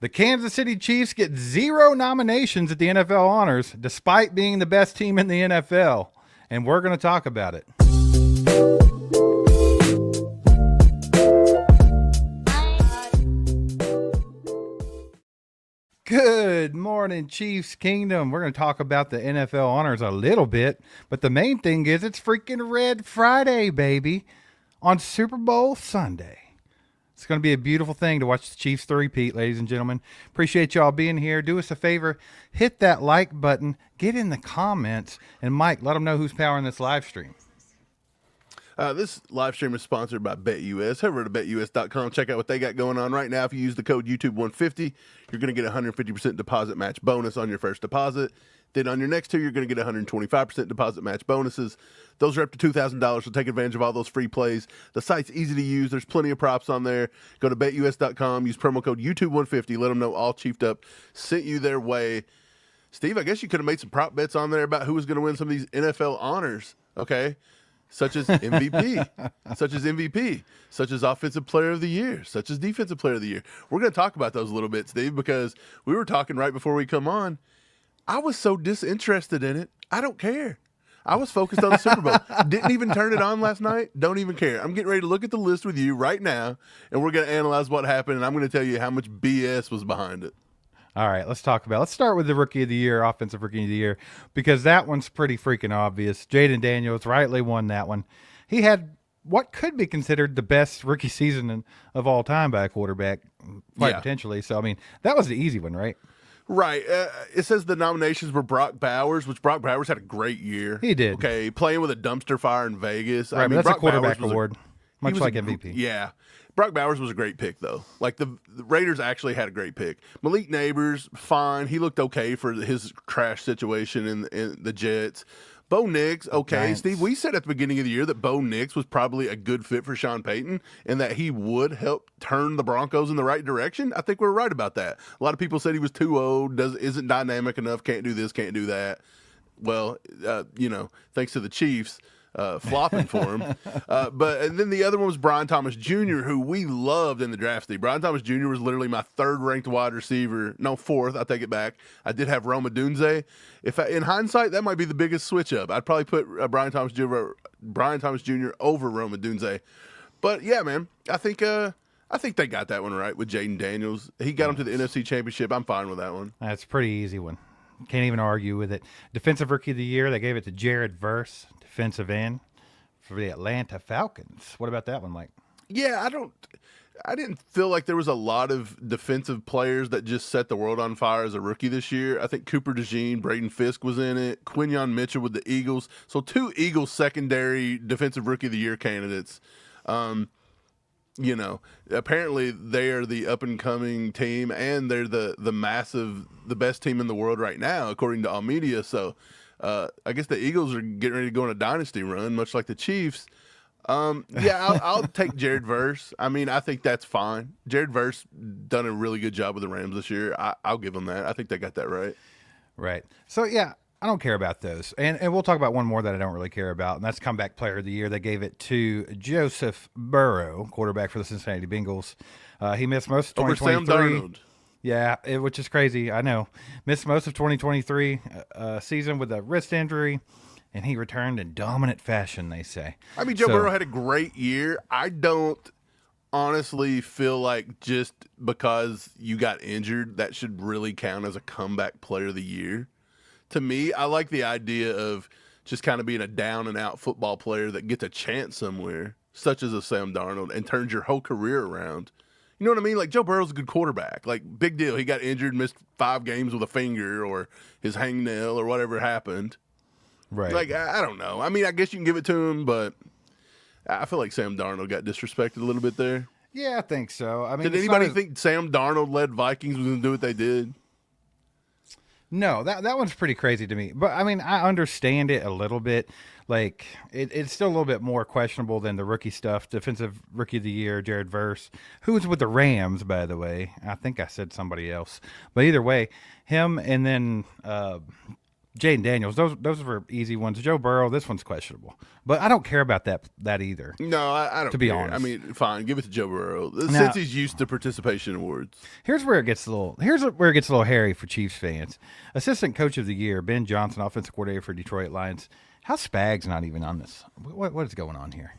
The Kansas City Chiefs get 0 nominations at the NFL honors, despite being the best team in the NFL. And we're going to talk about it. Good morning, Chiefs Kingdom. We're going to talk about the NFL honors a little bit, but the main thing is it's freaking Red Friday, baby, on Super Bowl Sunday. It's going to be a beautiful thing to watch the Chiefs three-peat, ladies and gentlemen. Appreciate y'all being here. Do us a favor, hit that like button, get in the comments, and Mike, let them know who's powering this live stream. This live stream is sponsored by BetUS. Head over to BetUS.com. Check out what they got going on right now. If you use the code YouTube150, you're going to get a 150% deposit match bonus on your first deposit. Then on your next two, you're going to get 125% deposit match bonuses. Those are up to $2,000, so take advantage of all those free plays. The site's easy to use. There's plenty of props on there. Go to BetUS.com. Use promo code YouTube150. Let them know All Chiefed Up sent you their way. Steve, I guess you could have made some prop bets on there about who was going to win some of these NFL honors, okay? Such as MVP, such as Offensive Player of the Year, such as Defensive Player of the Year. We're going to talk about those a little bit, Steve, because we were talking right before we come on. I was so disinterested in it. I don't care. I was focused on the Super Bowl. Didn't even turn it on last night. Don't even care. I'm getting ready to look at the list with you right now, and we're going to analyze what happened, and I'm going to tell you how much BS was behind it. All right, let's start with the Rookie of the Year, Offensive Rookie of the Year, because that one's pretty freaking obvious. Jayden Daniels rightly won that one. He had what could be considered the best rookie season of all time by a quarterback, quite potentially. So, I mean, that was the easy one, right? Right. It says the nominations were Brock Bowers, which Brock Bowers had a great year. He did. Okay, playing with a dumpster fire in Vegas. Right, I mean, but that's Brock a quarterback Bowers award, much like MVP. Yeah. Brock Bowers was a great pick, though. Like, the Raiders actually had a great pick. Malik Neighbors, fine. He looked okay for his crash situation in the Jets. Bo Nix, okay. Giants. Steve, we said at the beginning of the year that Bo Nix was probably a good fit for Sean Payton and that he would help turn the Broncos in the right direction. I think we're right about that. A lot of people said he was too old, isn't dynamic enough, can't do this, can't do that. Well, thanks to the Chiefs. Flopping for him. And then the other one was Brian Thomas Jr., who we loved in the draft. Steve. Brian Thomas Jr. was literally my third-ranked wide receiver. No, fourth. I take it back. I did have Rome Odunze. In hindsight, that might be the biggest switch-up. I'd probably put Brian Thomas Jr. over Rome Odunze. But, yeah, man, I think they got that one right with Jayden Daniels. He got him to the NFC Championship. I'm fine with that one. That's a pretty easy one. Can't even argue with it. Defensive Rookie of the Year, they gave it to Jared Verse, defensive end for the Atlanta Falcons. What about that one, Mike? Yeah, I didn't feel like there was a lot of defensive players that just set the world on fire as a rookie this year. I think Cooper DeJean, Braden Fisk was in it, Quinyon Mitchell with the Eagles. So 2 Eagles secondary defensive rookie of the year candidates. Apparently they are the up-and-coming team, and they're the best team in the world right now, according to all media. So I guess the Eagles are getting ready to go on a dynasty run, much like the Chiefs. I'll take Jared Verse. I mean, I think that's fine. Jared Verse done a really good job with the Rams this year. I'll give them that. I think they got that right. Right. So, yeah, I don't care about those. And we'll talk about one more that I don't really care about, and that's Comeback Player of the Year. They gave it to Joseph Burrow, quarterback for the Cincinnati Bengals. He missed most of 2023. Over Sam Darnold. Yeah, which is crazy. I know. Missed most of 2023 season with a wrist injury, and he returned in dominant fashion, they say. I mean, Joe Burrow had a great year. I don't honestly feel like just because you got injured, that should really count as a comeback player of the year. To me, I like the idea of just kind of being a down-and-out football player that gets a chance somewhere, such as a Sam Darnold, and turns your whole career around. You know what I mean? Like, Joe Burrow's a good quarterback. Like, big deal. He got injured, missed 5 games with a finger or his hangnail or whatever happened. Right. Like, I don't know. I mean, I guess you can give it to him, but I feel like Sam Darnold got disrespected a little bit there. Yeah, I think so. I mean, did anybody think Sam Darnold-led Vikings was going to do what they did? No, that one's pretty crazy to me. But, I mean, I understand it a little bit. Like, it's still a little bit more questionable than the rookie stuff. Defensive Rookie of the Year, Jared Verse, who's with the Rams, by the way. I think I said somebody else. But either way, him and then Jaden Daniels, those were easy ones. Joe Burrow, this one's questionable, but I don't care about that either. No, I don't. To be care. honest. I mean, fine, give it to Joe Burrow Now- since he's used to participation awards. Here's where it gets a little hairy for Chiefs fans. Assistant Coach of the Year, Ben Johnson, offensive coordinator for Detroit Lions. How Spags not even on this? What is going on here?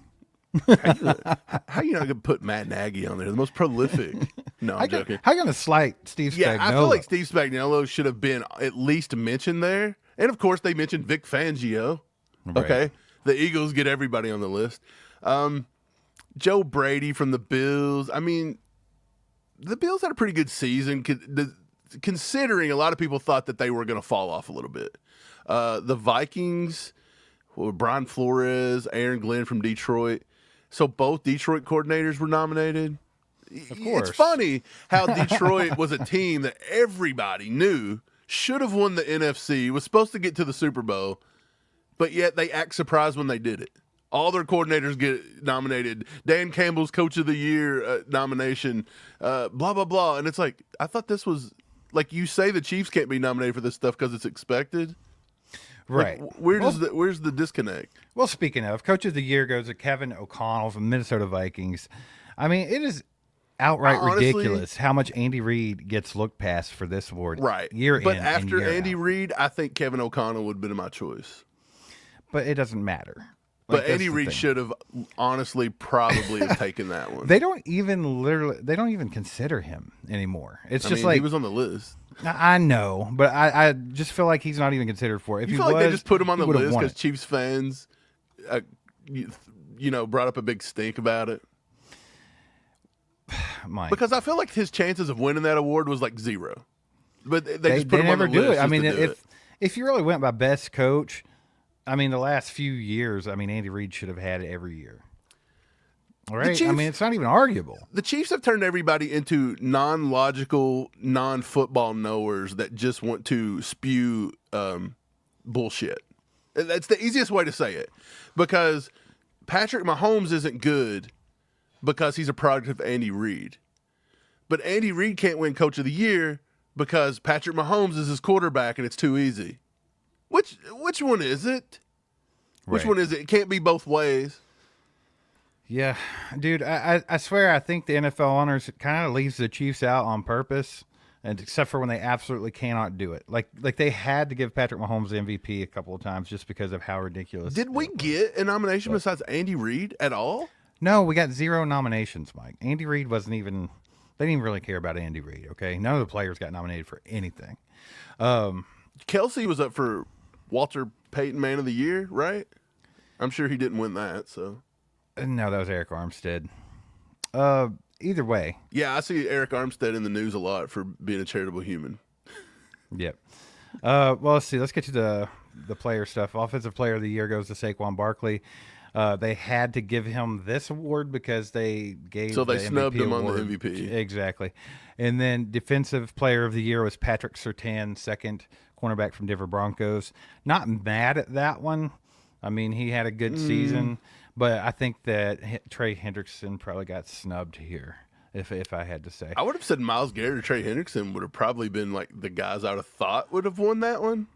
How you not gonna put Matt Nagy on there? The most prolific. No, I'm joking. How you gonna slight Steve Spagnuolo? Yeah, I feel like Steve Spagnuolo should have been at least mentioned there. And of course, they mentioned Vic Fangio. Right. Okay, the Eagles get everybody on the list. Joe Brady from the Bills. I mean, the Bills had a pretty good season, considering a lot of people thought that they were going to fall off a little bit. The Vikings, Brian Flores, Aaron Glenn from Detroit. So both Detroit coordinators were nominated. Of course. It's funny how Detroit was a team that everybody knew should have won the NFC, was supposed to get to the Super Bowl, but yet they act surprised when they did it. All their coordinators get nominated. Dan Campbell's Coach of the Year nomination, blah, blah, blah. And it's like, I thought this was, like, you say the Chiefs can't be nominated for this stuff because it's expected. Right. Like, where's the disconnect? Well, speaking of, Coach of the Year goes to Kevin O'Connell from Minnesota Vikings. I mean, it is outright Honestly, ridiculous how much Andy Reid gets looked past for this award. Right. Year but in after and year Andy out. Reid, I think Kevin O'Connell would have been my choice. But it doesn't matter. But Like, that's Andy the Reid thing. should have honestly probably have taken that one. They don't even consider him anymore. It's I just mean, like he was on the list. I know, but I just feel like he's not even considered for it. If You he feel like they was, just put him on he the would've list won because it. Chiefs fans, brought up a big stink about it? Mike. Because I feel like his chances of winning that award was like zero. But they they just put him on never the do list it. I just mean, to do it. if you really went by best coach, I mean, the last few years, I mean, Andy Reid should have had it every year. All right, I Chiefs- mean, it's not even arguable. The Chiefs have turned everybody into non-logical, non-football knowers that just want to spew bullshit. That's the easiest way to say it. Because Patrick Mahomes isn't good because he's a product of Andy Reid. But Andy Reid can't win Coach of the Year because Patrick Mahomes is his quarterback and it's too easy. Which one is it? Which Right. one is it? It can't be both ways. Yeah, dude, I swear I think the NFL honors kind of leaves the Chiefs out on purpose, and except for when they absolutely cannot do it. Like they had to give Patrick Mahomes the MVP a couple of times just because of how ridiculous. Did we get a nomination besides Andy Reid at all? No, we got 0 nominations, Mike. Andy Reid wasn't even. They didn't even really care about Andy Reid. Okay, none of the players got nominated for anything. Kelsey was up for Walter Payton Man of the Year, right? I'm sure he didn't win that, so. No, that was Eric Armstead. Either way, Yeah, I see Eric Armstead in the news a lot for being a charitable human. yep. Well, let's see. Let's get to the player stuff. Offensive Player of the Year goes to Saquon Barkley. They had to give him this award because they gave So they the snubbed MVP him on the award. MVP. Exactly. And then Defensive Player of the Year was Patrick Surtain, second cornerback from Denver Broncos. Not mad at that one. I mean, he had a good season, but I think that Trey Hendrickson probably got snubbed here, if I had to say. I would have said Myles Garrett or Trey Hendrickson would have probably been like the guys I would have thought would have won that one.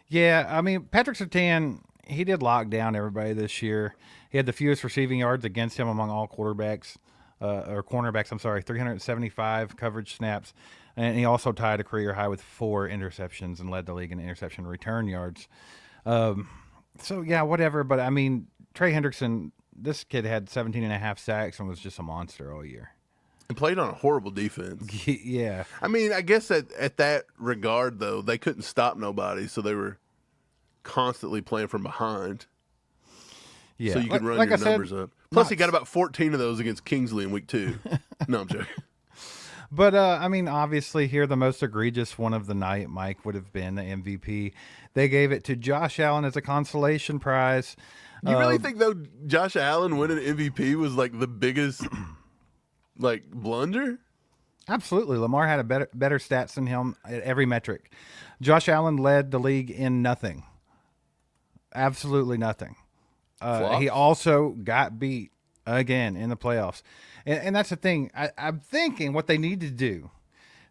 Yeah, I mean, Patrick Surtain, he did lock down everybody this year. He had the fewest receiving yards against him among all quarterbacks, or cornerbacks, 375 coverage snaps. And he also tied a career high with 4 interceptions and led the league in interception return yards. So, yeah, whatever. But, I mean, Trey Hendrickson, this kid had 17 and a half sacks and was just a monster all year. And played on a horrible defense. Yeah. I mean, I guess at that regard, though, they couldn't stop nobody, so they were constantly playing from behind. Yeah. So you could run like your I said, numbers up. Plus, he not- got about 14 of those against Kingsley in week 2. No, I'm joking. But, I mean, obviously here the most egregious one of the night, Mike, would have been the MVP. They gave it to Josh Allen as a consolation prize. You really think, though, Josh Allen winning MVP was like the biggest like blunder? Absolutely. Lamar had a better stats than him at every metric. Josh Allen led the league in nothing. Absolutely nothing. He also got beat again in the playoffs. And that's the thing. I'm thinking what they need to do,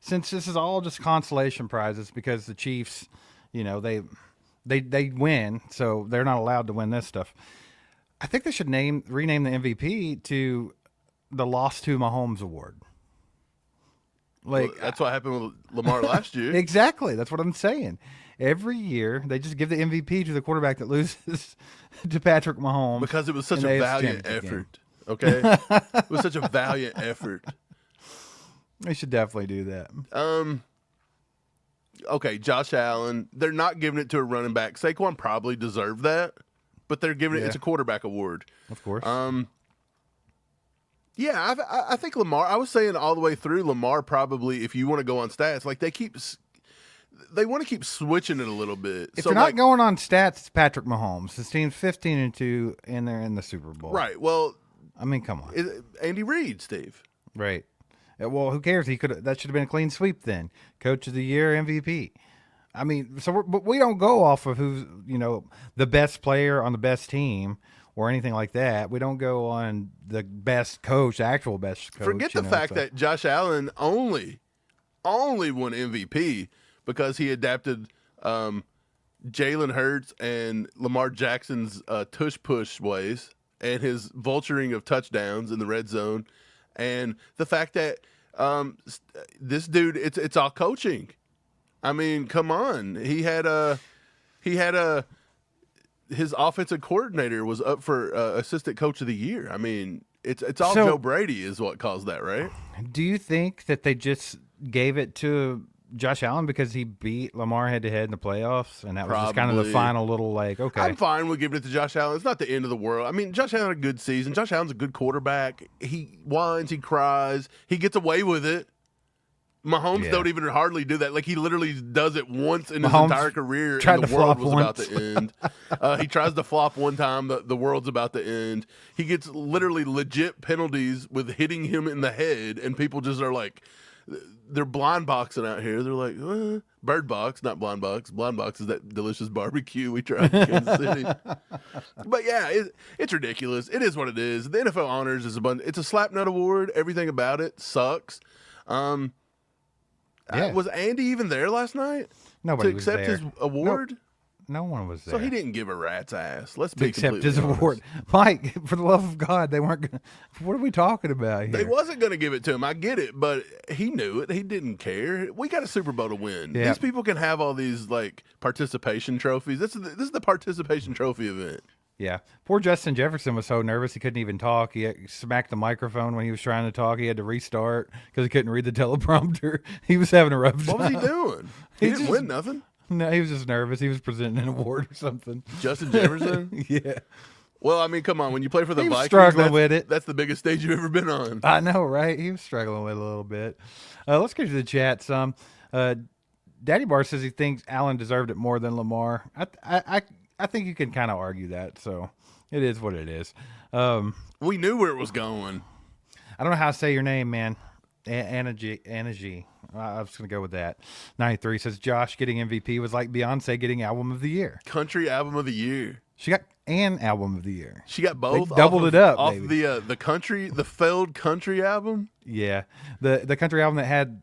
since this is all just consolation prizes because the Chiefs, You know, they win, so they're not allowed to win this stuff. I think they should rename the MVP to the Lost to Mahomes Award. Like, Well, that's what happened with Lamar last year. exactly. That's what I'm saying. Every year, they just give the MVP to the quarterback that loses to Patrick Mahomes. Because it was such in a the AFC valiant Championship game. effort. Okay? It was such a valiant effort. They should definitely do that. Okay, Josh Allen. They're not giving it to a running back. Saquon probably deserved that, but they're giving it. Yeah. It's a quarterback award. Of course. Yeah, I think Lamar. I was saying all the way through Lamar. Probably, if you want to go on stats, like they want to keep switching it a little bit. If So you're not like, going on stats, it's Patrick Mahomes. His team's 15-2, and they're in the Super Bowl. right. Well, I mean, come on. Andy Reid, Steve. Right. Well, who cares? That should have been a clean sweep then. Coach of the Year, MVP. I mean, but we don't go off of who's the best player on the best team or anything like that. We don't go on the best coach, the actual best coach. Forget the fact that Josh Allen only won MVP because he adapted Jalen Hurts and Lamar Jackson's tush push ways and his vulturing of touchdowns in the red zone, and the fact that this dude, it's all coaching. I mean, come on. He had his offensive coordinator was up for assistant coach of the year. I mean, it's all So- Joe Brady is what caused that, right? Do you think that they just gave it to Josh Allen because he beat Lamar head to head in the playoffs, and that was just kind of the Probably. final little okay. I'm fine with giving it to Josh Allen. It's not the end of the world. I mean, Josh Allen had a good season. Josh Allen's a good quarterback. He whines, he cries, he gets away with it. Mahomes Yeah. don't even hardly do that. Like, he literally does it once in his Mahomes entire career, tried and the to world flop was about once. to end. He tries to flop one time, the world's about to end. He gets literally legit penalties with hitting him in the head, and people just are like, they're blind boxing out here. They're like, Bird Box, not Blind Box. Blind Box is that delicious barbecue we tried in Kansas City. But yeah, it's ridiculous. It is what it is. The NFL honors is it's a slapnut award. Everything about it sucks. Yeah. Was Andy even there last night Nobody to was accept there. his award? No one was there. So he didn't give a rat's ass. Let's to be accept completely his honest. award. Mike, for the love of God, they weren't going to. What are we talking about here? They wasn't going to give it to him. I get it, but he knew it. He didn't care. We got a Super Bowl to win. Yeah. These people can have all these like participation trophies. This is the participation trophy event. Yeah. Poor Justin Jefferson was so nervous he couldn't even talk. He smacked the microphone when he was trying to talk. He had to restart because he couldn't read the teleprompter. He was having a rough time. What was he doing? He didn't just- win nothing. No, he was just nervous. He was presenting an award or something. Justin Jefferson. Yeah. Well, I mean, come on. When you play for the He was Vikings, struggling that's, with it. that's the biggest stage you've ever been on. I know, right? He was struggling with it a little bit. Let's get to the chat some. Daddy Bar says he thinks Allen deserved it more than Lamar. I think you can kind of argue that. So it is what it is. We knew where it was going. I don't know how to say your name, man. Anna G. I'm just going to go with that. 93 says Josh getting MVP was like Beyonce getting Album of the Year. Country album of the year. She got an Album of the Year. She got both. They doubled off it up, off baby. the country, the failed country album. Yeah. The country album that had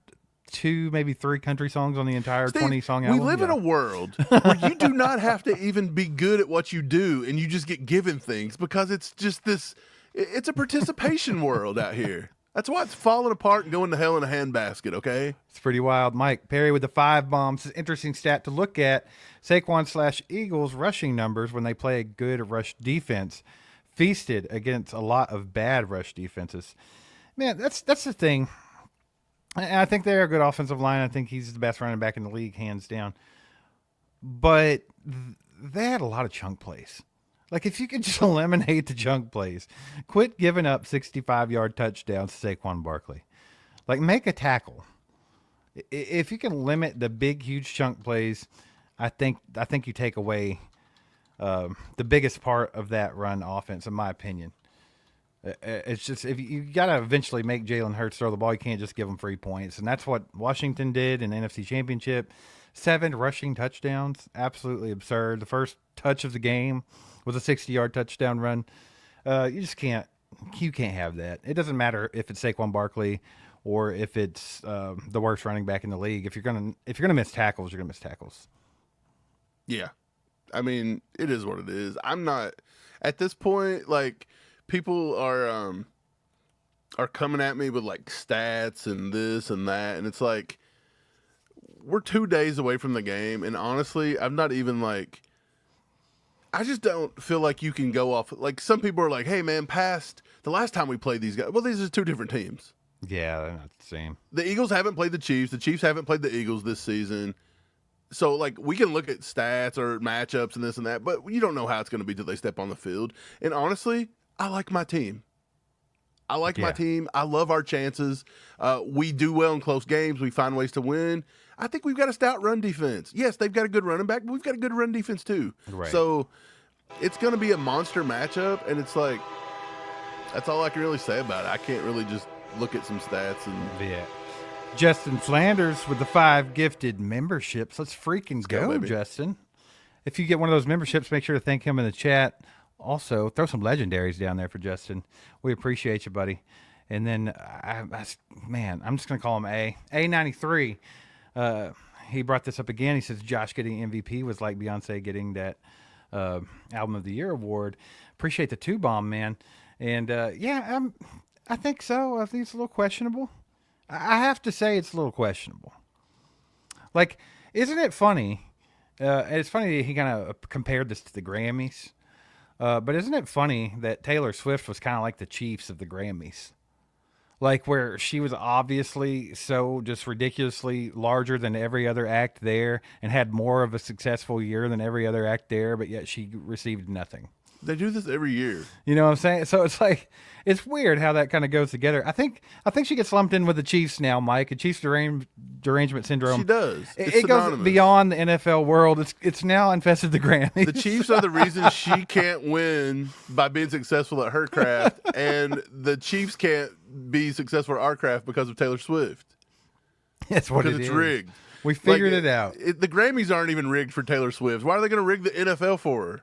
2, maybe 3 country songs on the entire Steve, 20-song album. we live in a world where you do not have to even be good at what you do, and you just get given things because it's just this. It's a participation world out here. That's why it's falling apart and going to hell in a handbasket. Okay. It's pretty wild. Mike Perry with the 5 bombs. Interesting stat to look at. Saquon/Eagles rushing numbers when they play a good rush defense feasted against a lot of bad rush defenses. Man, that's the thing. And I think they're a good offensive line. I think he's the best running back in the league, hands down. But they had a lot of chunk plays. Like, if you could just eliminate the chunk plays, quit giving up 65-yard touchdowns to Saquon Barkley. Like, make a tackle. If you can limit the big, huge chunk plays, I think you take away the biggest part of that run offense, in my opinion. It's just, if you got to eventually make Jalen Hurts throw the ball, you can't just give him 3 points. And that's what Washington did in the NFC Championship. 7 rushing touchdowns, absolutely absurd. The first touch of the game was a 60-yard touchdown run. You just can't have that. It doesn't matter if it's Saquon Barkley or if it's the worst running back in the league. If you're gonna miss tackles, you're gonna miss tackles. Yeah. I mean, it is what it is. I'm not at this point, like, people are coming at me with like stats and this and that, and it's like we're 2 days away from the game, and honestly, I'm not even like, I just don't feel like you can go off. Like, some people are like, hey man, past the last time we played these guys, well, these are two different teams. Yeah, they're not the same. The Eagles haven't played the Chiefs haven't played the Eagles this season. So, like, we can look at stats or matchups and this and that, but you don't know how it's going to be till they step on the field. And honestly, I like my team. My team. I love our chances. We do well in close games. We find ways to win. I think we've got a stout run defense. Yes, they've got a good running back, but we've got a good run defense too. Right. So it's going to be a monster matchup, and it's like, that's all I can really say about it. I can't really just look at some stats and Yeah. Justin Flanders with the 5 gifted memberships. Let's freaking go, baby. Justin. If you get one of those memberships, make sure to thank him in the chat. Also, throw some legendaries down there for Justin. We appreciate you, buddy. And then, man, I'm just going to call him A93. He brought this up again. He says Josh getting MVP was like Beyonce getting that Album of the Year award. Appreciate the 2-bomb, man. And, I think so. I think it's a little questionable. I have to say it's a little questionable. Like, isn't it funny? It's funny that he kind of compared this to the Grammys. But isn't it funny that Taylor Swift was kind of like the Chiefs of the Grammys? Like, where she was obviously so just ridiculously larger than every other act there and had more of a successful year than every other act there, but yet she received nothing. they do this every year. You know what I'm saying? So it's like, it's weird how that kind of goes together. I think she gets lumped in with the Chiefs now, Mike. A Chiefs derangement syndrome. She does. It goes beyond the NFL world. It's now infested the Grammys. The Chiefs are the reason she can't win by being successful at her craft, and the Chiefs can't be successful at our craft because of Taylor Swift. That's what Because it it's is. rigged. We figured it out. The Grammys aren't even rigged for Taylor Swift. Why are they going to rig the NFL for her?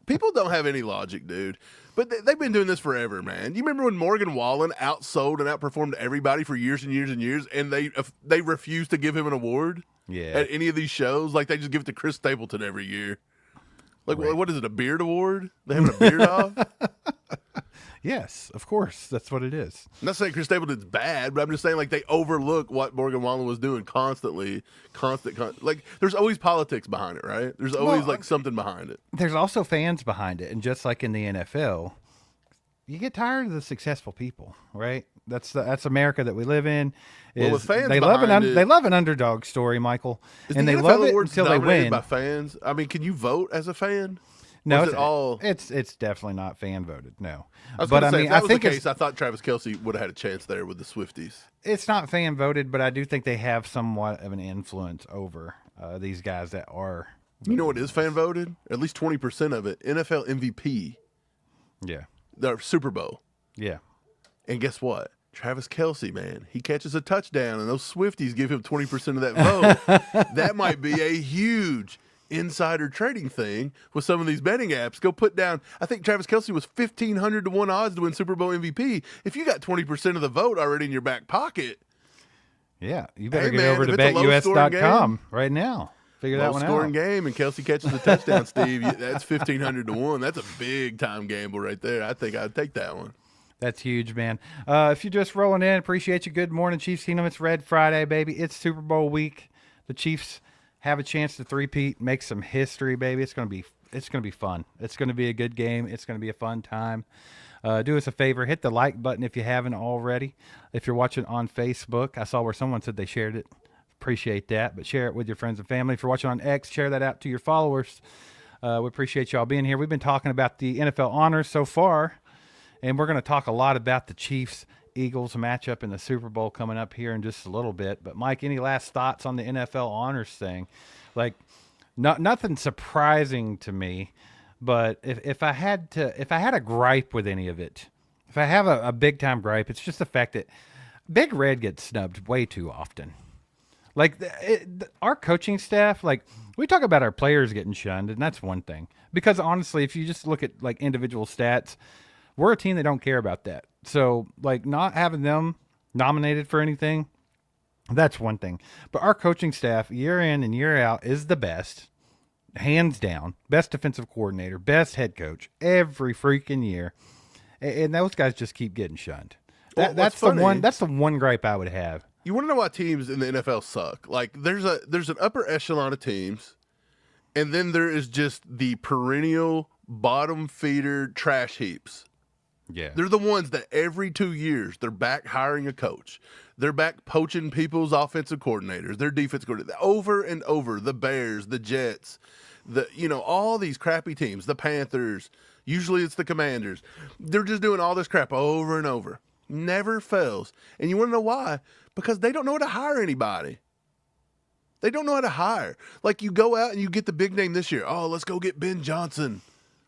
People don't have any logic, dude. But they've been doing this forever, man. You remember when Morgan Wallen outsold and outperformed everybody for years and years and years, and they refused to give him an award at any of these shows? Like, they just give it to Chris Stapleton every year. Like, Right. what is it, a beard award? They having a beard off? Yes, of course. That's what it is. I'm not saying Chris Stapleton's bad, but I'm just saying, like, they overlook what Morgan Wallen was doing constantly. Like, there's always politics behind it, right? There's always, like, something behind it. There's also fans behind it, and just like in the NFL, you get tired of the successful people, right? That's America that we live in. Well, with fans they love behind it- they love an underdog story, Michael, Is and the they NFL love it awards until they dominated win. by fans? I mean, can you vote as a fan? No, Or is it all? it's definitely not fan voted. No, I was but going to say, I mean, if that I was think the case, I thought Travis Kelce would have had a chance there with the Swifties. it's not fan voted, but I do think they have somewhat of an influence over these guys that are. You know what is fan voted? At least 20% of it. NFL MVP, Yeah, the Super Bowl. yeah. And guess what? Travis Kelce, man, he catches a touchdown, and those Swifties give him 20% of that vote. That might be a huge insider trading thing with some of these betting apps. Go put down. I think Travis Kelce was 1,500 to 1 odds to win Super Bowl MVP. If you got 20% of the vote already in your back pocket, Yeah, you better Hey, get man, over if to it's a low-scoring betus.com right now. Figure that low one scoring out. game, and Kelce catches a touchdown, Steve, that's 1,500 to 1. That's a big time gamble right there. I think I'd take that one. That's huge, man. If you're just rolling in, appreciate you. Good morning, Chiefs Kingdom. It's Red Friday, baby. It's Super Bowl week. The Chiefs have a chance to three-peat, make some history, baby. It's gonna be fun. It's gonna be a good game. It's gonna be a fun time. Do us a favor, hit the like button if you haven't already. If you're watching on Facebook, I saw where someone said they shared it. Appreciate that, but share it with your friends and family. If you're watching on X, share that out to your followers. We appreciate y'all being here. We've been talking about the NFL honors so far, and we're going to talk a lot about the Chiefs-Eagles matchup in the Super Bowl coming up here in just a little bit. But, Mike, any last thoughts on the NFL honors thing? Like, nothing surprising to me, but if I had a gripe with any of it, if I have a big-time gripe, it's just the fact that Big Red gets snubbed way too often. Like, our coaching staff, like, we talk about our players getting shunned, and that's one thing. Because, honestly, if you just look at, like, individual stats, we're a team that don't care about that. So, like, not having them nominated for anything, That's one thing. But our coaching staff, year in and year out, is the best. Hands down. Best defensive coordinator, best head coach every freaking year. And those guys just keep getting shunned. Well, That's the one. That's the one gripe I would have. You want to know why teams in the NFL suck? Like there's an upper echelon of teams, and then there is just the perennial bottom feeder trash heaps. Yeah. They're the ones that every 2 years they're back hiring a coach. They're back poaching people's offensive coordinators, their defense coordinators, over and over. The Bears, the Jets, all these crappy teams, the Panthers. Usually it's the Commanders. They're just doing all this crap over and over. Never fails. And you want to know why? Because they don't know how to hire anybody. They don't know how to hire. Like you go out and you get the big name this year. Oh, let's go get Ben Johnson.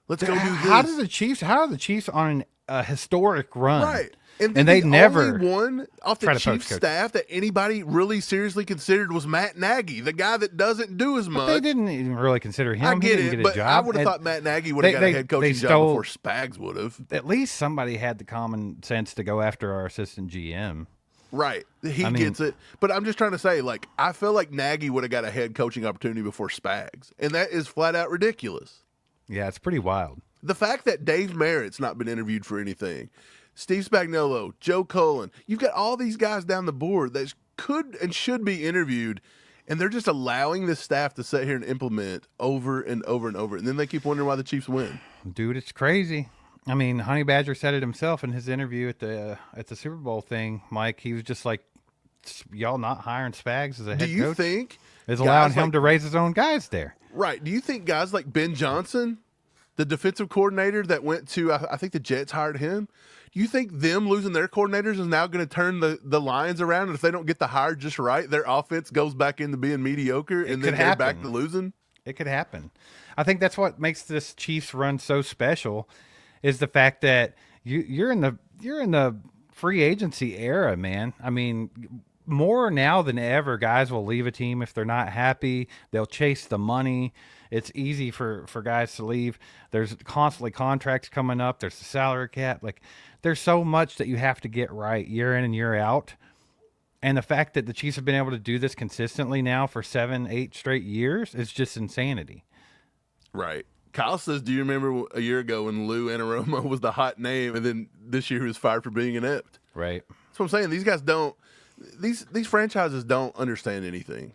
Let's go do this. How are the Chiefs on a historic run? Right. And they the never only one off the try to Chiefs poach coach. staff that anybody really seriously considered was Matt Nagy, the guy that doesn't do as much. They didn't even really consider him. I He get didn't it, get a but job. I would have And thought Matt Nagy would have got a head coaching job stole- before Spags would have. At least somebody had the common sense to go after our assistant GM. Right. He gets it. But I'm just trying to say, like, I feel like Nagy would have got a head coaching opportunity before Spags. And that is flat out ridiculous. Yeah, it's pretty wild. The fact that Dave Merritt's not been interviewed for anything, Steve Spagnuolo, Joe Cullen, you've got all these guys down the board that could and should be interviewed, and they're just allowing this staff to sit here and implement over and over and over. And then they keep wondering why the Chiefs win. Dude, it's crazy. I mean, Honey Badger said it himself in his interview at the Super Bowl thing, Mike. He was just like, y'all not hiring Spags as a head coach? Do you think is allowing guys him like- to raise his own guys there? Right. Do you think guys like Ben Johnson, the defensive coordinator that went to, I think the Jets hired him, do you think them losing their coordinators is now going to turn the Lions around? And if they don't get the hire just right, their offense goes back into being mediocre and then could they're happen. back to losing? It could happen. I think that's what makes this Chiefs run so special is the fact that you're in the free agency era, man. I mean, more now than ever, guys will leave a team if they're not happy. They'll chase the money. It's easy for guys to leave. There's constantly contracts coming up. There's the salary cap. Like, there's so much that you have to get right year in and year out. And the fact that the Chiefs have been able to do this consistently now for 7-8 straight years is just insanity. Right. Kyle says, do you remember a year ago when Lou Anaromo was the hot name and then this year he was fired for being inept? Right. That's what I'm saying. These guys don't – these franchises don't understand anything.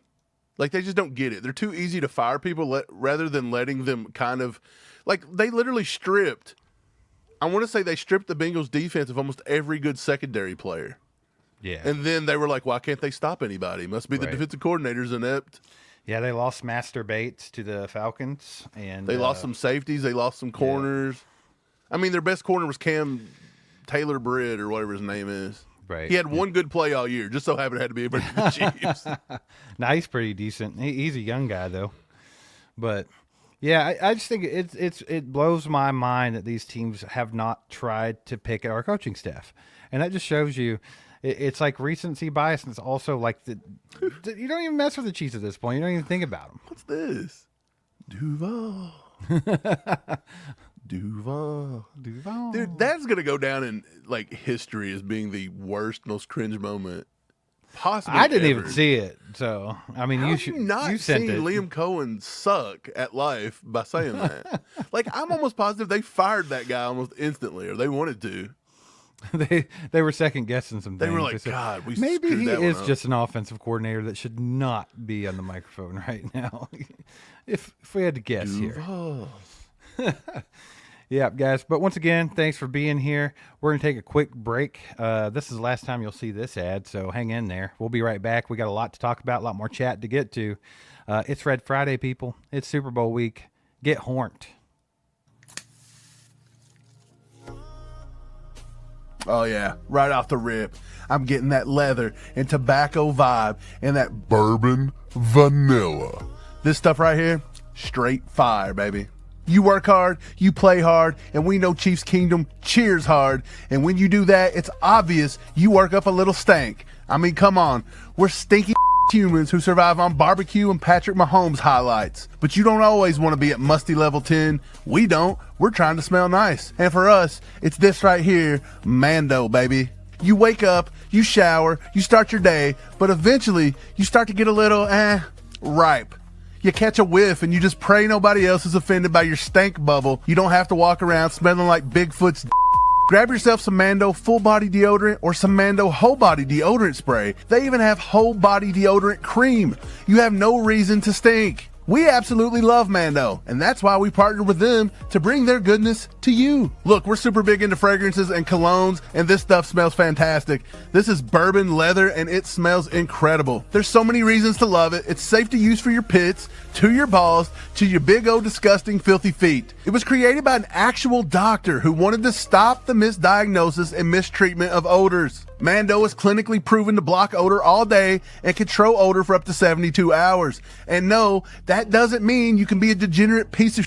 Like, they just don't get it. They're too easy to fire people rather than letting them kind of – like, they literally stripped – I want to say they stripped the Bengals defense of almost every good secondary player. Yeah. And then they were like, why can't they stop anybody? Must be the Right. defensive coordinator's inept. Yeah, they lost Master Bates to the Falcons, and They lost some safeties. They lost some corners. I mean, their best corner was Cam Taylor-Britt or whatever his name is. Right. He had one good play all year. Just so happened it had to be against the Chiefs. Now he's pretty decent. He's a young guy though, but yeah, I just think it blows my mind that these teams have not tried to pick our coaching staff, and that just shows you. It's like recency bias, and it's also like you don't even mess with the Chiefs at this point. You don't even think about them. What's this? Duval. Duval. Dude, that's going to go down in like history as being the worst, most cringe moment possibly I didn't ever. even see it, so I mean, How you have should. you not You sent seen it. Liam Cohen suck at life by saying that? Like, I'm almost positive they fired that guy almost instantly, or they wanted to. They were second guessing some They things. were like, said, God, we maybe screwed he that one is up." just an offensive coordinator that should not be on the microphone right now. if we had to guess here. Duval. Yeah, guys. But once again, thanks for being here. We're going to take a quick break. This is the last time you'll see this ad, so hang in there. We'll be right back. We got a lot to talk about, a lot more chat to get to. It's Red Friday, people. It's Super Bowl week. Get horned. Oh, yeah. Right off the rip. I'm getting that leather and tobacco vibe and that bourbon vanilla. This stuff right here, straight fire, baby. You work hard, you play hard, and we know Chiefs Kingdom cheers hard. And when you do that, it's obvious you work up a little stank. I mean, come on. We're stinky humans who survive on barbecue and Patrick Mahomes highlights. But you don't always want to be at musty level 10. We don't. We're trying to smell nice. And for us, it's this right here, Mando, baby. You wake up, you shower, you start your day, but eventually you start to get a little, ripe. You catch a whiff and you just pray nobody else is offended by your stank bubble. You don't have to walk around smelling like Bigfoot's Grab yourself some Mando full body deodorant or some Mando whole body deodorant spray. They even have whole body deodorant cream. You have no reason to stink. We absolutely love Mando, and that's why we partnered with them to bring their goodness to you. Look, we're super big into fragrances and colognes, and this stuff smells fantastic. This is bourbon leather, and it smells incredible. There's so many reasons to love it. It's safe to use for your pits, to your balls, to your big old disgusting filthy feet. It was created by an actual doctor who wanted to stop the misdiagnosis and mistreatment of odors. Mando is clinically proven to block odor all day and control odor for up to 72 hours. And no, that doesn't mean you can be a degenerate piece of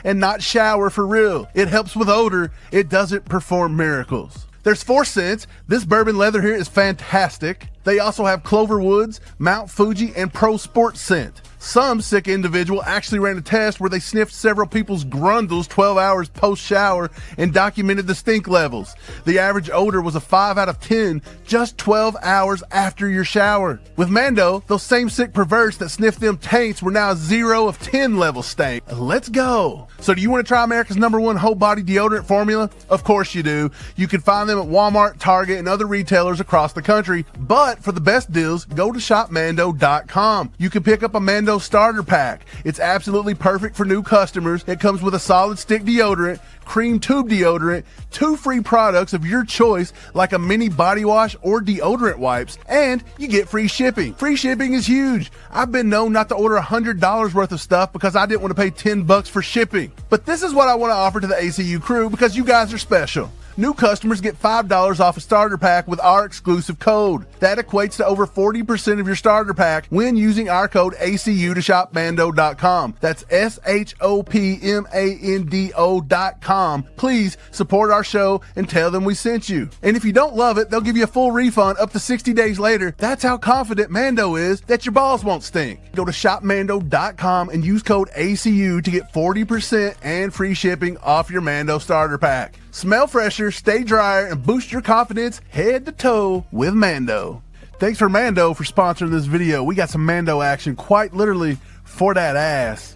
and not shower for real. It helps with odor. It doesn't perform miracles. There's 4 scents. This bourbon leather here is fantastic. They also have Clover Woods, Mount Fuji, and Pro Sport scent. Some sick individual actually ran a test where they sniffed several people's grundles 12 hours post-shower and documented the stink levels. The average odor was a 5 out of 10 just 12 hours after your shower. With Mando, those same sick perverts that sniffed them taints were now a 0 of 10 level stank. Let's go. So do you want to try America's #1 whole body deodorant formula? Of course you do. You can find them at Walmart, Target, and other retailers across the country. But for the best deals, go to shopmando.com. You can pick up a Mando starter pack. It's absolutely perfect for new customers. It comes with a solid stick deodorant, cream tube deodorant, 2 free products of your choice like a mini body wash or deodorant wipes, and you get free shipping. Free shipping is huge. I've been known not to order $100 worth of stuff because I didn't want to pay $10 for shipping. But this is what I want to offer to the ACU crew because you guys are special. New customers get $5 off a starter pack with our exclusive code. That equates to over 40% of your starter pack when using our code ACU to shopmando.com. That's SHOPMANDO.com. Please support our show and tell them we sent you. And if you don't love it, they'll give you a full refund up to 60 days later. That's how confident Mando is that your balls won't stink. Go to shopmando.com and use code ACU to get 40% and free shipping off your Mando starter pack. Smell fresher, stay drier, and boost your confidence head to toe with Mando. Thanks for Mando for sponsoring this video. We got some Mando action quite literally for that ass.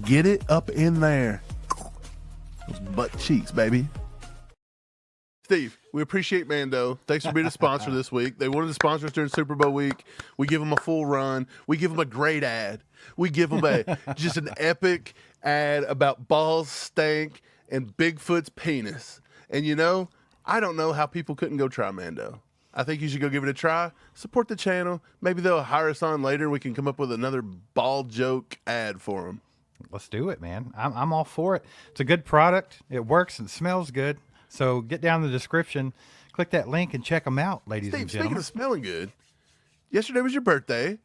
Get it up in there. Those butt cheeks, baby. Steve, we appreciate Mando. Thanks for being a sponsor this week. They wanted to sponsor us during Super Bowl week. We give them a full run. We give them a great ad. We give them just an epic ad about balls stank and Bigfoot's penis. And you know, I don't know how people couldn't go try Mando. I think you should go give it a try. Support the channel. Maybe they'll hire us on later and we can come up with another ball joke ad for them. Let's do it, man. I'm all for it. It's a good product. It works and smells good. So get down in the description, click that link, and check them out, ladies and Speaking gentlemen. of smelling good, yesterday was your birthday.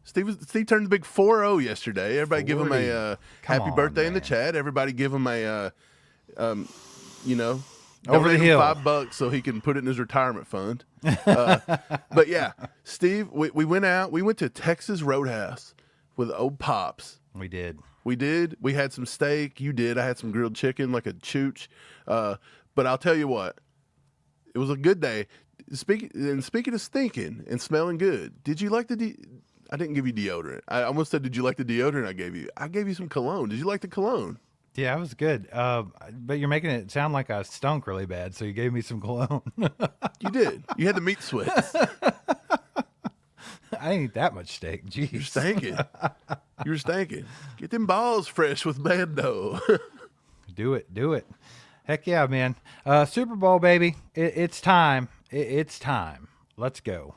Steve turned the big 4-0 yesterday. Everybody give him a happy birthday in the chat. Everybody give him a, Over the hill. $5 so he can put it in his retirement fund. But yeah, Steve, we went out. We went to Texas Roadhouse with old Pops. We did. We had some steak. You did. I had some grilled chicken, like a chooch. But I'll tell you what, it was a good day. Speaking of stinking and smelling good, did you like I didn't give you deodorant. I almost said, did you like the deodorant I gave you? I gave you some cologne. Did you like the cologne? Yeah, it was good. But you're making it sound like I stunk really bad, so you gave me some cologne. You did. You had the meat sweats. I ain't eat that much steak. Jeez. You're stinking. You're stinking. Get them balls fresh with Mando. Do it. Heck yeah, man. Super Bowl, baby. It's time. It's time. Let's go.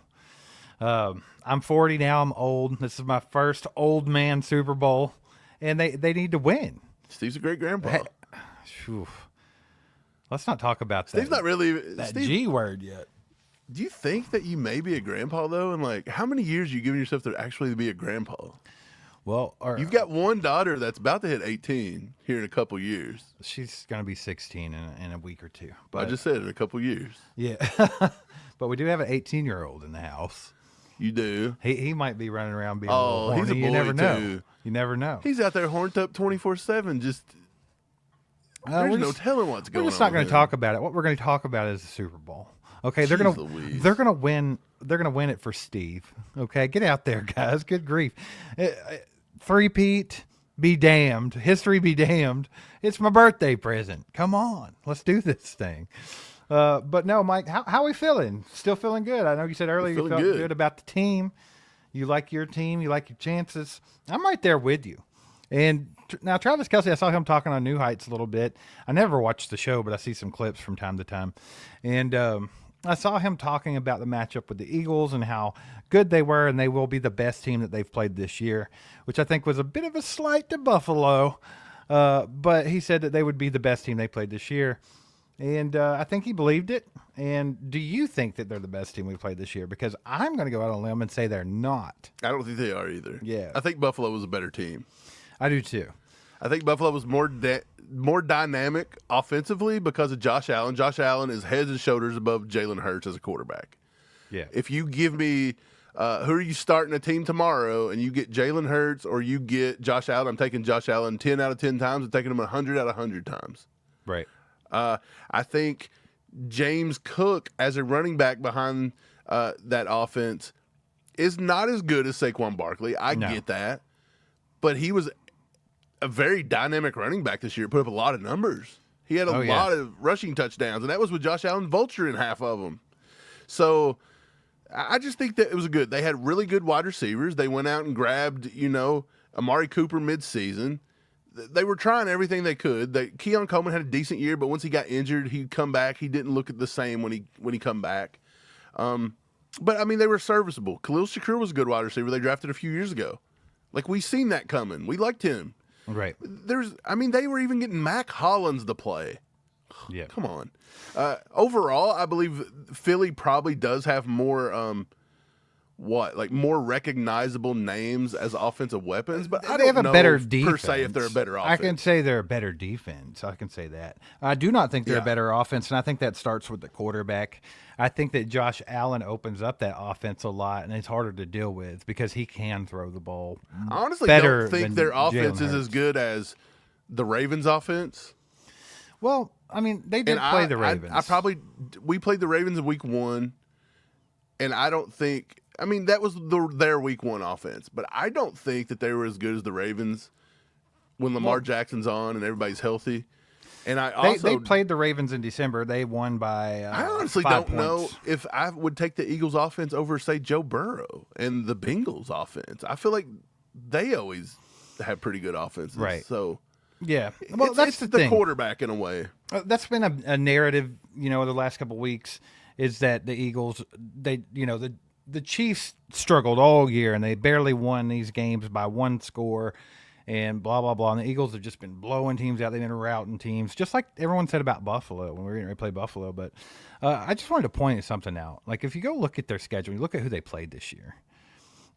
I'm 40 now. I'm old. This is my first old man Super Bowl, and they need to win. Steve's a great grandpa. Phew. Let's not talk about that. Steve's not really that Steve, G word yet. Do you think that you may be a grandpa though? And like, how many years are you giving yourself to actually be a grandpa? Well, you've got one daughter that's about to hit 18 here in a couple years. She's gonna be 16 in a week or two. But I just said in a couple years. Yeah, but we do have an 18-year-old in the house. You do. He might be running around being a little horny. He's a boy You never know. too. You never know. He's out there horned up 24/7. Just there's no telling what's going on. We're just not going to talk about it. What we're going to talk about is the Super Bowl. Okay, Jeez Louise. they're gonna win. They're gonna win it for Steve. Okay, get out there, guys. Good grief, three-peat. Be damned. History be damned. It's my birthday present. Come on, let's do this thing. But no, Mike, how we feeling? Still feeling good. I know you said earlier you feeling felt good. good about the team. You like your team. You like your chances. I'm right there with you. And now Travis Kelce, I saw him talking on New Heights a little bit. I never watched the show, but I see some clips from time to time. And I saw him talking about the matchup with the Eagles and how good they were, and they will be the best team that they've played this year, which I think was a bit of a slight to Buffalo. But he said that they would be the best team they played this year. And I think he believed it. And do you think that they're the best team we've played this year? Because I'm going to go out on a limb and say they're not. I don't think they are either. Yeah. I think Buffalo was a better team. I do too. I think Buffalo was more dynamic offensively because of Josh Allen. Josh Allen is heads and shoulders above Jalen Hurts as a quarterback. Yeah. If you give me who are you starting a team tomorrow and you get Jalen Hurts or you get Josh Allen, I'm taking Josh Allen 10 out of 10 times and taking him 100 out of 100 times. Right. I think James Cook as a running back behind that offense is not as good as Saquon Barkley. I get that. But he was a very dynamic running back this year. Put up a lot of numbers. He had a lot of rushing touchdowns, and that was with Josh Allen vulturing half of them. So I just think that it was good. They had really good wide receivers. They went out and grabbed, Amari Cooper midseason. They were trying everything they could. Keon Coleman had a decent year, but once he got injured, he'd come back. He didn't look the same when he come back. But I mean, they were serviceable. Khalil Shakur was a good wide receiver. They drafted a few years ago. Like, we seen that coming. We liked him. Right. They were even getting Mac Hollins to play. Yeah. Come on. Overall, I believe Philly probably does have more, more recognizable names as offensive weapons, but I They have don't a know better per defense. se if they're a better offense. I can say they're a better defense. I can say that. I do not think they're a better offense, and I think that starts with the quarterback. I think that Josh Allen opens up that offense a lot, and it's harder to deal with because he can throw the ball I honestly better don't think than their offense Jalen is as Hurts. good as the Ravens' offense. Well, I mean, they did And play the Ravens. We played the Ravens in week 1, and I don't think – I mean, that was their week 1 offense, but I don't think that they were as good as the Ravens when Lamar Jackson's on and everybody's healthy. And they played the Ravens in December. They won by I honestly 5 don't know points. if I would take the Eagles offense over, say, Joe Burrow and the Bengals offense. I feel like they always have pretty good offenses. Right. So Yeah. Well, that's it's the thing. quarterback in a way. That's been a narrative, the last couple of weeks is that the Eagles, the Chiefs struggled all year and they barely won these games by one score and blah, blah, blah. And the Eagles have just been blowing teams out. They've been routing teams, just like everyone said about Buffalo when we were going to play Buffalo. But I just wanted to point something out. Like, if you go look at their schedule, you look at who they played this year.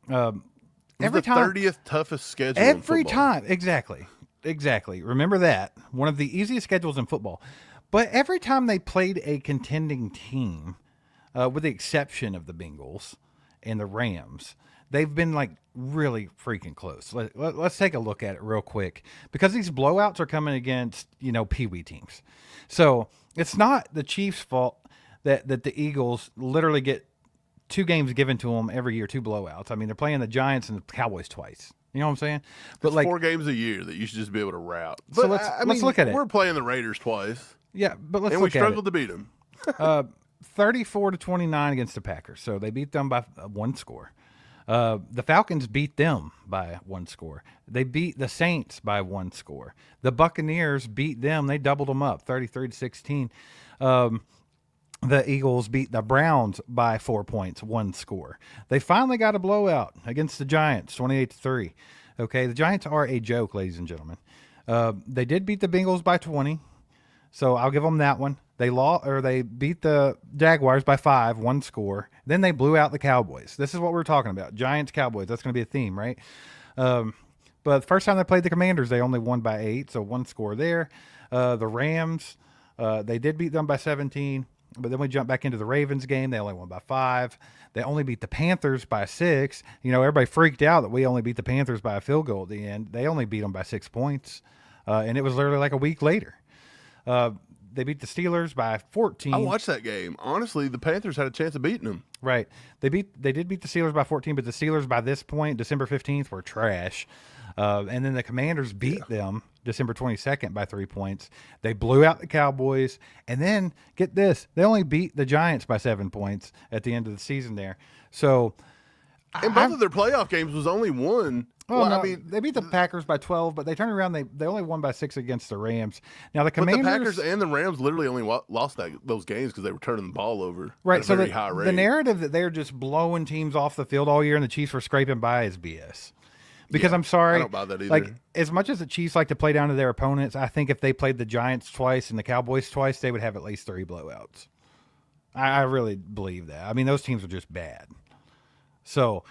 Every the time, 30th toughest schedule in every football. time, exactly. Remember that, one of the easiest schedules in football. But every time they played a contending team, with the exception of the Bengals and the Rams, they've been like really freaking close. Let's take a look at it real quick because these blowouts are coming against Pee-wee teams. So it's not the Chiefs' fault that the Eagles literally get 2 games given to them every year, 2 blowouts. I mean, they're playing the Giants and the Cowboys twice. You know what I'm saying? But It's 4 games a year that you should just be able to route. But So let's look at it. We're playing the Raiders twice, yeah, but let's and we look at struggled it. to beat them. 34-29 against the Packers. So they beat them by 1 score. The Falcons beat them by 1 score. They beat the Saints by 1 score. The Buccaneers beat them. They doubled them up, 33-16. The Eagles beat the Browns by 4 points, 1 score. They finally got a blowout against the Giants, 28-3. Okay, the Giants are a joke, ladies and gentlemen. They did beat the Bengals by 20, so I'll give them that one. They beat the Jaguars by 5, 1 score. Then they blew out the Cowboys. This is what we're talking about. Giants, Cowboys. That's going to be a theme, right? But the first time they played the Commanders, they only won by 8, so 1 score there. The Rams, they did beat them by 17, but then we jump back into the Ravens game. They only won by 5. They only beat the Panthers by 6. Everybody freaked out that we only beat the Panthers by a field goal at the end. They only beat them by 6 points, and it was literally like a week later. they beat the Steelers by 14. I watched that game. Honestly, the Panthers had a chance of beating them. Right. They did beat the Steelers by 14, but the Steelers by this point, December 15th, were trash. And then the Commanders beat them December 22nd by 3 points. They blew out the Cowboys. And then, get this, they only beat the Giants by 7 points at the end of the season there. So, And both of their playoff games was only one. well, no, I mean, they beat the Packers by 12, but they turned around. They only won by 6 against the Rams. Now, the but the Commanders... Packers and the Rams literally only lost those games because they were turning the ball over Right, at a so very high rate. the narrative that they're just blowing teams off the field all year and the Chiefs were scraping by is BS. Because Yeah, I'm sorry, I don't buy that either. like as much as the Chiefs like to play down to their opponents, I think if they played the Giants twice and the Cowboys twice, they would have at least 3 blowouts. I really believe that. I mean, those teams are just bad. So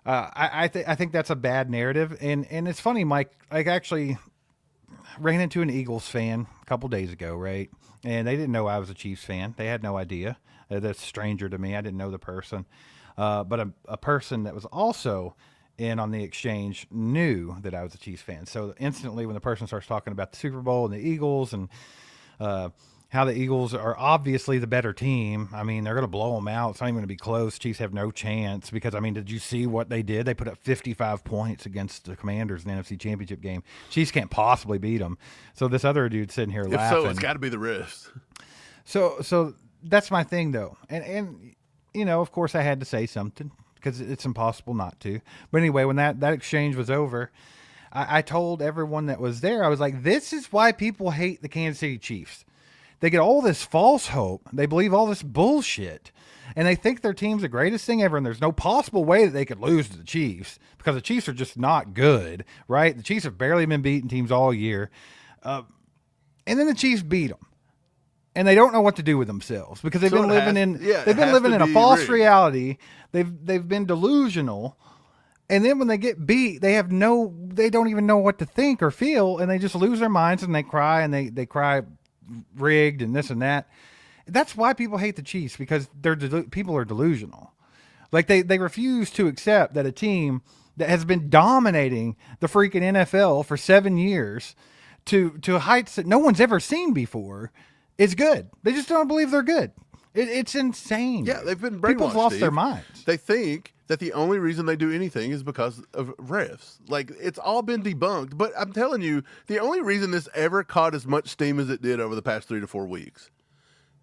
I think that's a bad narrative, and it's funny, Mike. I actually ran into an Eagles fan a couple days ago, right? And they didn't know I was a Chiefs fan. They had no idea. That's a stranger to me. I didn't know the person, but a person that was also in on the exchange knew that I was a Chiefs fan. So instantly, when the person starts talking about the Super Bowl and the Eagles and how the Eagles are obviously the better team. I mean, they're going to blow them out. It's not even going to be close. Chiefs have no chance because, I mean, did you see what they did? They put up 55 points against the Commanders in the NFC Championship game. Chiefs can't possibly beat them. So this other dude sitting here if laughing. so, it's got to be the Riffs. So that's my thing, though. And you know, of course, I had to say something because it's impossible not to. But anyway, when that exchange was over, I told everyone that was there, I was like, this is why people hate the Kansas City Chiefs. They get all this false hope. They believe all this bullshit. And they think their team's the greatest thing ever, and there's no possible way that they could lose to the Chiefs because the Chiefs are just not good, right? The Chiefs have barely been beating teams all year. And then the Chiefs beat them. And they don't know what to do with themselves because they've been living in a false reality. They've been delusional. And then when they get beat, they don't even know what to think or feel, and they just lose their minds and they cry and they cry rigged and this and that. That's why people hate the Chiefs, because people are delusional. Like they refuse to accept that a team that has been dominating the freaking NFL for 7 years to heights that no one's ever seen before is good. They just don't believe they're good. It's insane. Yeah, they've been brainwashed. People's lost their Steve. minds. They think that the only reason they do anything is because of refs. Like, it's all been debunked. But I'm telling you, the only reason this ever caught as much steam as it did over the past 3 to 4 weeks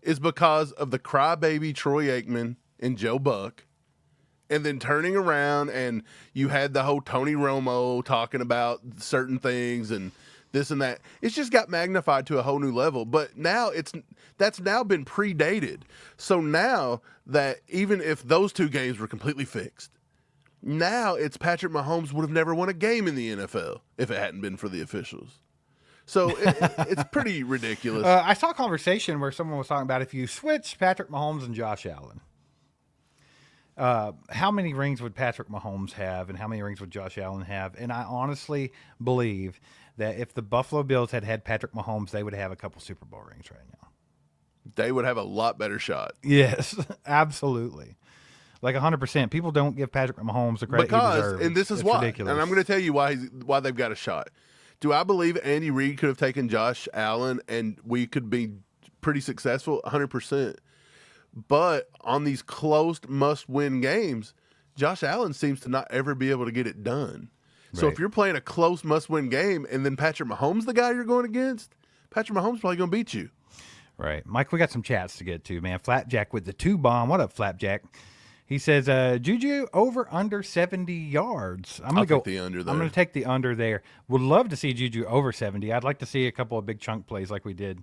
is because of the crybaby Troy Aikman and Joe Buck, and then turning around and you had the whole Tony Romo talking about certain things and this and that. It's just got magnified to a whole new level. But now that's now been predated. So now that even if those 2 games were completely fixed, now it's Patrick Mahomes would have never won a game in the NFL if it hadn't been for the officials. So it's pretty ridiculous. I saw a conversation where someone was talking about if you switch Patrick Mahomes and Josh Allen, how many rings would Patrick Mahomes have and how many rings would Josh Allen have? And I honestly believe that if the Buffalo Bills had Patrick Mahomes, they would have a couple Super Bowl rings right now. They would have a lot better shot. Yes, absolutely. Like 100%. People don't give Patrick Mahomes the credit he deserves. And this is it's why. ridiculous. And I'm going to tell you why they've got a shot. Do I believe Andy Reid could have taken Josh Allen and we could be pretty successful? 100%. But on these close must-win games, Josh Allen seems to not ever be able to get it done. So Right. if you're playing a close must-win game and then Patrick Mahomes the guy you're going against, Patrick Mahomes probably going to beat you. Right. Mike, we got some chats to get to, man. Flapjack with the 2 bomb. What up, Flapjack? He says, Juju over under 70 yards. I'm I'll going to go take the under there. I'm going to take the under there. Would love to see Juju over 70. I'd like to see a couple of big chunk plays like we did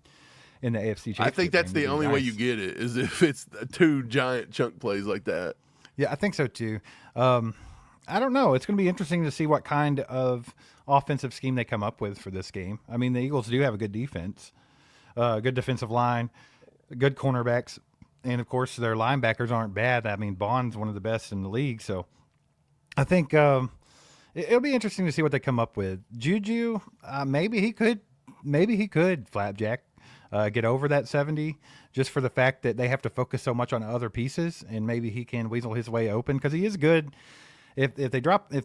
in the AFC Championship. I think that's game. the Would be only way nice. you get it is if it's 2 giant chunk plays like that. Yeah, I think so too. I don't know. It's going to be interesting to see what kind of offensive scheme they come up with for this game. I mean, the Eagles do have a good defense, good defensive line, good cornerbacks, and of course their linebackers aren't bad. I mean, Bond's one of the best in the league, so I think it'll be interesting to see what they come up with. Juju, maybe he could Flapjack get over that 70 just for the fact that they have to focus so much on other pieces, and maybe he can weasel his way open because he is good if they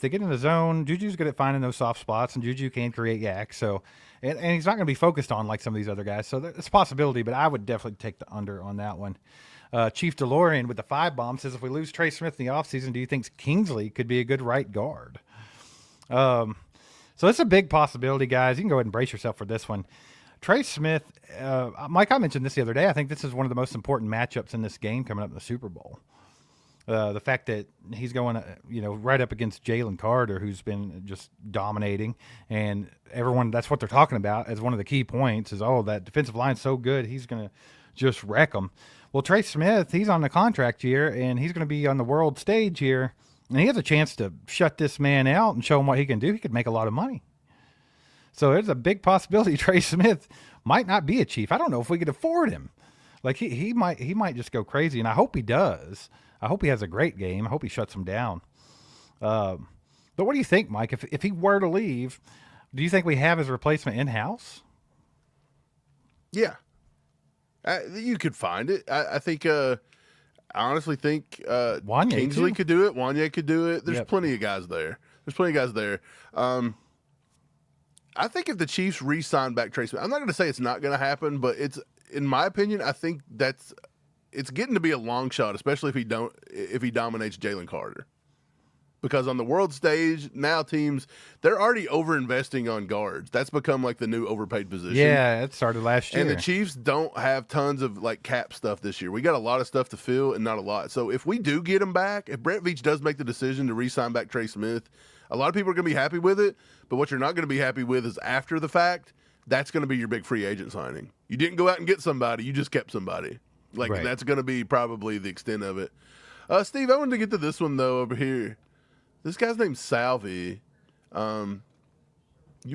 get in the zone, Juju's good at finding those soft spots, and Juju can create yak. So, and he's not going to be focused on like some of these other guys. So it's a possibility, but I would definitely take the under on that one. Chief DeLorean with the 5 bomb says, if we lose Trey Smith in the offseason, do you think Kingsley could be a good right guard? So it's a big possibility, guys. You can go ahead and brace yourself for this one. Trey Smith, Mike, I mentioned this the other day. I think this is one of the most important matchups in this game coming up in the Super Bowl. The fact that he's going, right up against Jalen Carter, who's been just dominating, and everyone, that's what they're talking about as one of the key points is, that defensive line's so good, he's going to just wreck them. Well, Trey Smith, he's on the contract year, and he's going to be on the world stage here, and he has a chance to shut this man out and show him what he can do. He could make a lot of money. So there's a big possibility Trey Smith might not be a Chief. I don't know if we could afford him. Like he might just go crazy, and I hope he does. I hope he has a great game. I hope he shuts him down. But what do you think, Mike? If he were to leave, do you think we have his replacement in-house? Yeah. You could find it. I think, I honestly think Wanya Kingsley too. could do it. Wanya could do it. There's Yep. plenty of guys there. I think if the Chiefs re-sign back Trey Smith, I'm not going to say it's not going to happen, but it's, in my opinion, I think it's getting to be a long shot, especially if he dominates Jalen Carter. Because on the world stage, now teams, they're already over-investing on guards. That's become like the new overpaid position. Yeah, it started last year. And the Chiefs don't have tons of like cap stuff this year. We got a lot of stuff to fill and not a lot. So if we do get him back, if Brett Veach does make the decision to re-sign back Trey Smith, a lot of people are going to be happy with it. But what you're not going to be happy with is after the fact, that's going to be your big free agent signing. You didn't go out and get somebody. You just kept somebody. Like, Right. That's going to be probably the extent of it. Steve, I wanted to get to this one, though, over here. This guy's named Salvi. You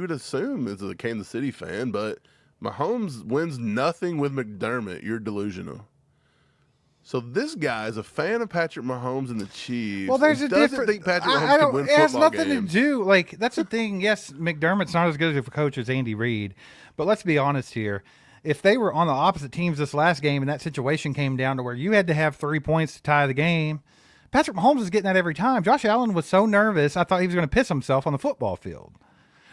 would assume is a Kansas City fan, but Mahomes wins nothing with McDermott. You're delusional. So this guy is a fan of Patrick Mahomes and the Chiefs. Well, there's and a doesn't difference. think Patrick Mahomes I can don't. win It has football nothing games. to do. Like that's the thing. Yes, McDermott's not as good of a coach as Andy Reid, but let's be honest here. If they were on the opposite teams this last game and that situation came down to where you had to have 3 points to tie the game, Patrick Mahomes is getting that every time. Josh Allen was so nervous, I thought he was going to piss himself on the football field.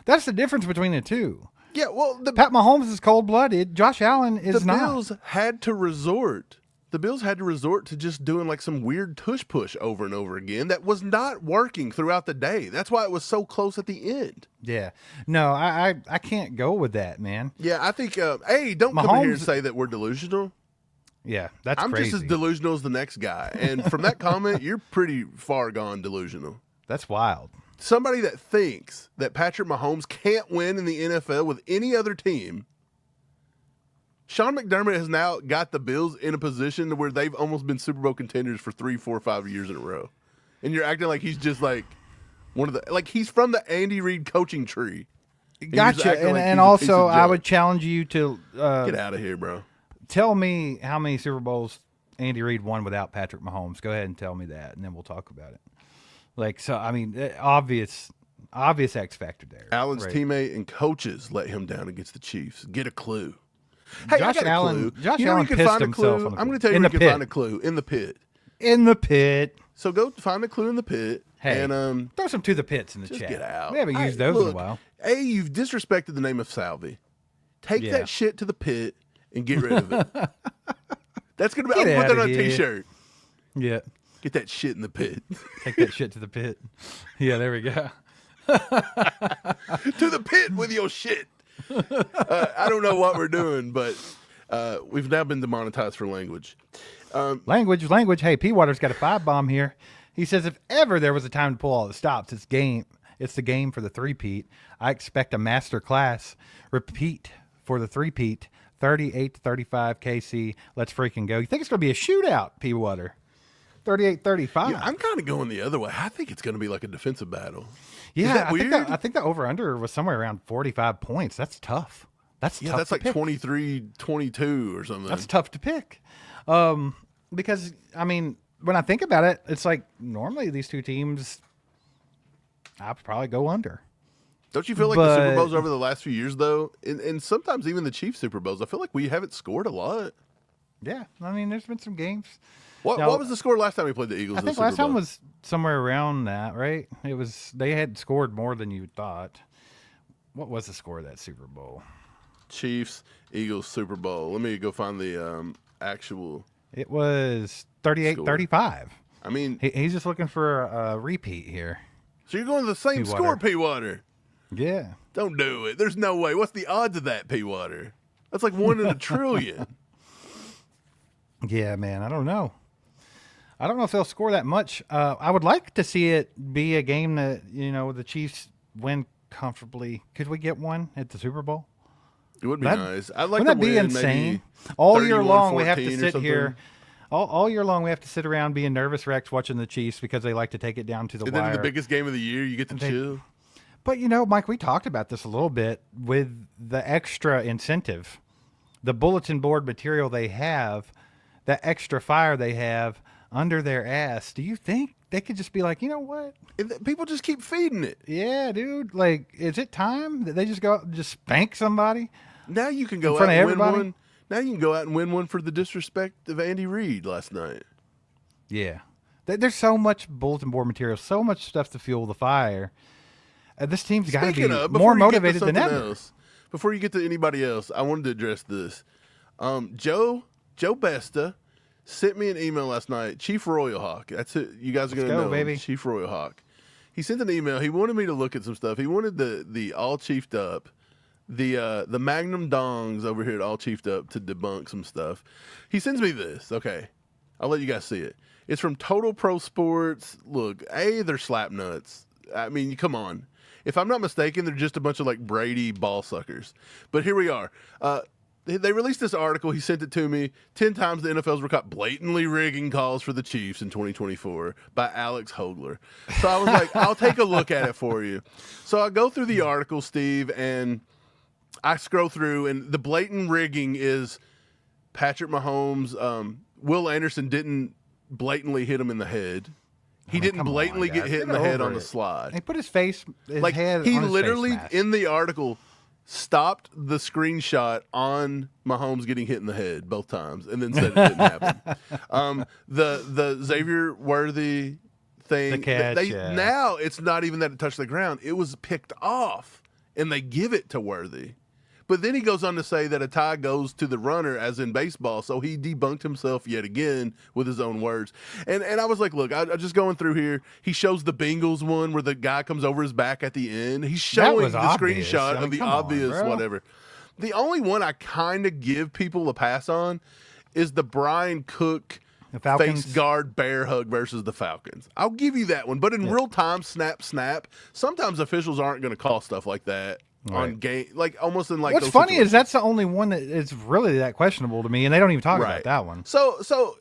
That's the difference between the two. Yeah, well, Pat Mahomes is cold-blooded. Josh Allen is the not. Bills had to resort. The Bills had to resort to just doing like some weird tush push over and over again that was not working throughout the day. That's why it was so close at the end. Yeah. No, I can't go with that, man. Yeah, I think. Hey, don't come in here and say that we're delusional. Yeah, that's I'm crazy. just as delusional as the next guy. And from that comment, you're pretty far gone delusional. That's wild. Somebody that thinks that Patrick Mahomes can't win in the NFL with any other team. Sean McDermott has now got the Bills in a position to where they've almost been Super Bowl contenders for 3, 4, 5 years in a row. And you're acting like he's just like one of the, like he's from the Andy Reid coaching tree. Gotcha. acting like he's And a piece also, of I junk. would challenge you to Get out of here, bro. tell me how many Super Bowls Andy Reid won without Patrick Mahomes. Go ahead and tell me that, and then we'll talk about it. Like, so, I mean, obvious X factor there. Allen's Right. teammate and coaches let him down against the Chiefs. Get a clue. Hey, Josh I got a Allen- clue. Josh you know where Allen you can pissed find a himself clue? on the I'm going field. to tell you In where the you can pit. find a clue in the pit. In the pit. So go find a clue in the pit. Hey, and throw some to the pits in the just chat. get out. We haven't Hey, used those in look, a while. A, you've disrespected the name of Salvi. Take Yeah. that shit to the pit and get rid of it. That's gonna be. Get I'll put that outta on a here. T-shirt. Yeah. Get that shit in the pit. Take that shit to the pit. Yeah, there we go. To the pit with your shit. I don't know what we're doing, but we've now been demonetized for language. Language. Hey, P. Waters got a 5 bomb here. He says, if ever there was a time to pull all the stops, it's the game for the three-peat. I expect a master class. Repeat for the three-peat. 38-35 KC. Let's freaking go. You think it's going to be a shootout, P. Water? 38-35. Yeah, I'm kind of going the other way. I think it's going to be like a defensive battle. Yeah, Is that I weird? think the over-under was somewhere around 45 points. That's tough. That's Yeah, tough that's to like pick. 23-22 or something. That's tough to pick. Because, I mean, when I think about it, it's like normally these two teams, I'd probably go under. Don't you feel like the Super But- Bowls over the last few years, though, and sometimes even the Chiefs Super Bowls, I feel like we haven't scored a lot. Yeah, I mean, there's been some games. What Now, was the score last time we played the Eagles? I in the think Super last time Bowl? was somewhere around that, right? It was they had scored more than you thought. What was the score of that Super Bowl? Chiefs Eagles Super Bowl. Let me go find the actual. It was 38-35. I mean, He's just looking for a repeat here. so you're going to the same P-Water. score, P-Water. Yeah. Don't do it. There's no way. What's the odds of that, P-Water? That's like 1 in a trillion. Yeah, man. I don't know. I don't know if they'll score that much. I would like to see it be a game that, the Chiefs win comfortably. Could we get one at the Super Bowl? It would be nice. I'd like Wouldn't to that be win insane? maybe All year long, we have to 31-14 or sit something. here. All year long, we have to sit around being nervous wrecks watching the Chiefs because they like to take it down to the And wire. then the biggest game of the year, you get to chill. But, Mike, we talked about this a little bit with the extra incentive, the bulletin board material they have, that extra fire they have under their ass. Do you think they could just be like, you know what? People just keep feeding it. Yeah, dude. Like, is it time that they just go out and just spank somebody? Now you can go out front of and win everybody? one. Now you can go out and win one for the disrespect of Andy Reid last night. Yeah. There's so much bulletin board material, so much stuff to fuel the fire. This team's got to be Speaking of, more before you get to motivated than something ever. else, before you get to anybody else, I wanted to address this. Joe Besta sent me an email last night. Chief Royal Hawk. That's it. You guys are going to know him, baby. Chief Royal Hawk. He sent an email. He wanted me to look at some stuff. He wanted the all chiefed up, the Magnum Dongs over here at all chiefed up to debunk some stuff. He sends me this. Okay, I'll let you guys see it. It's from Total Pro Sports. Look, they're slap nuts. I mean, come on. If I'm not mistaken, they're just a bunch of like Brady ball suckers. But here we are. They released this article. He sent it to me. 10 times the NFL's were caught blatantly rigging calls for the Chiefs in 2024 by Alex Hogler. So I was like, I'll take a look at it for you. So I go through the article, Steve, and I scroll through, and the blatant rigging is Patrick Mahomes. Will Anderson didn't blatantly hit him in the head. He didn't come on, blatantly get guys. hit in Get the head over on the it. slide. He put his face, his Like head he on his literally face mask. in the article stopped the screenshot on Mahomes getting hit in the head both times, and then said it didn't happen. The Xavier Worthy thing, The catch, yeah. Now it's not even that it touched the ground; it was picked off, and they give it to Worthy. But then he goes on to say that a tie goes to the runner, as in baseball. So he debunked himself yet again with his own words. And I was like, look, I'm just going through here. He shows the Bengals one where the guy comes over his back at the end. He's showing was the obvious. screenshot I mean, of the come on, obvious bro. whatever. The only one I kind of give people a pass on is the Brian Cook The Falcons. face guard bear hug versus the Falcons. I'll give you that one. But in real time, snap, sometimes officials aren't going to call stuff like that. On Right. game, like almost in like. What's those funny situations. is that's the only one that is really that questionable to me, and they don't even talk about that one. So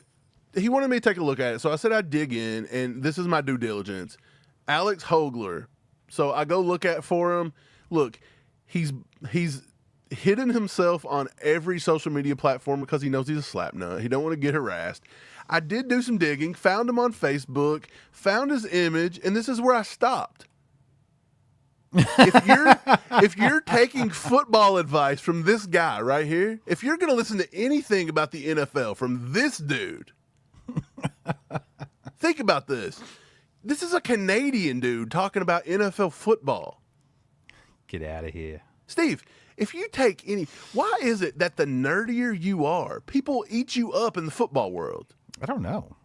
he wanted me to take a look at it. So I said I'd dig in, and this is my due diligence. Alex Hogler. So I go look at for him. Look, he's hidden himself on every social media platform because he knows he's a slap nut. He don't want to get harassed. I did do some digging, found him on Facebook, found his image, and this is where I stopped. If you're taking football advice from this guy right here, if you're going to listen to anything about the NFL from this dude, think about this. This is a Canadian dude talking about NFL football. Get out of here. Steve, if you take why is it that the nerdier you are, people eat you up in the football world? I don't know.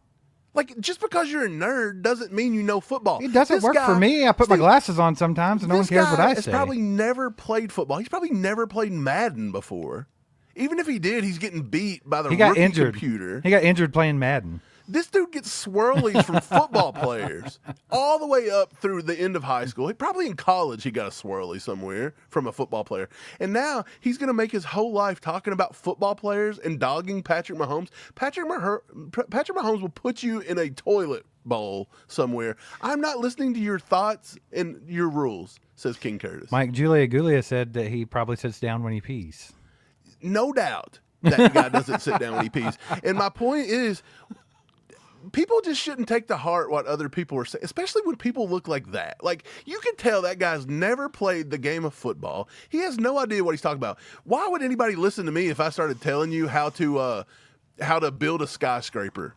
Like, just because you're a nerd doesn't mean you know football. It doesn't This work guy- for me. I put my Steve, glasses on sometimes, and no one this cares what guy I has say. probably never played football. He's probably never played Madden before. Even if he did, he's getting beat by the He got rookie injured. computer. He got injured playing Madden. This dude gets swirlies from football players all the way up through the end of high school. He probably in college he got a swirly somewhere from a football player. And now he's going to make his whole life talking about football players and dogging Patrick Mahomes. Patrick Mahomes will put you in a toilet bowl somewhere. I'm not listening to your thoughts and your rules, says King Curtis. Mike Julia Gulia said that he probably sits down when he pees. No doubt that guy doesn't sit down when he pees. And my point is, people just shouldn't take to heart what other people are saying, especially when people look like that. Like, you can tell that guy's never played the game of football. He has no idea what he's talking about. Why would anybody listen to me if I started telling you how to build a skyscraper?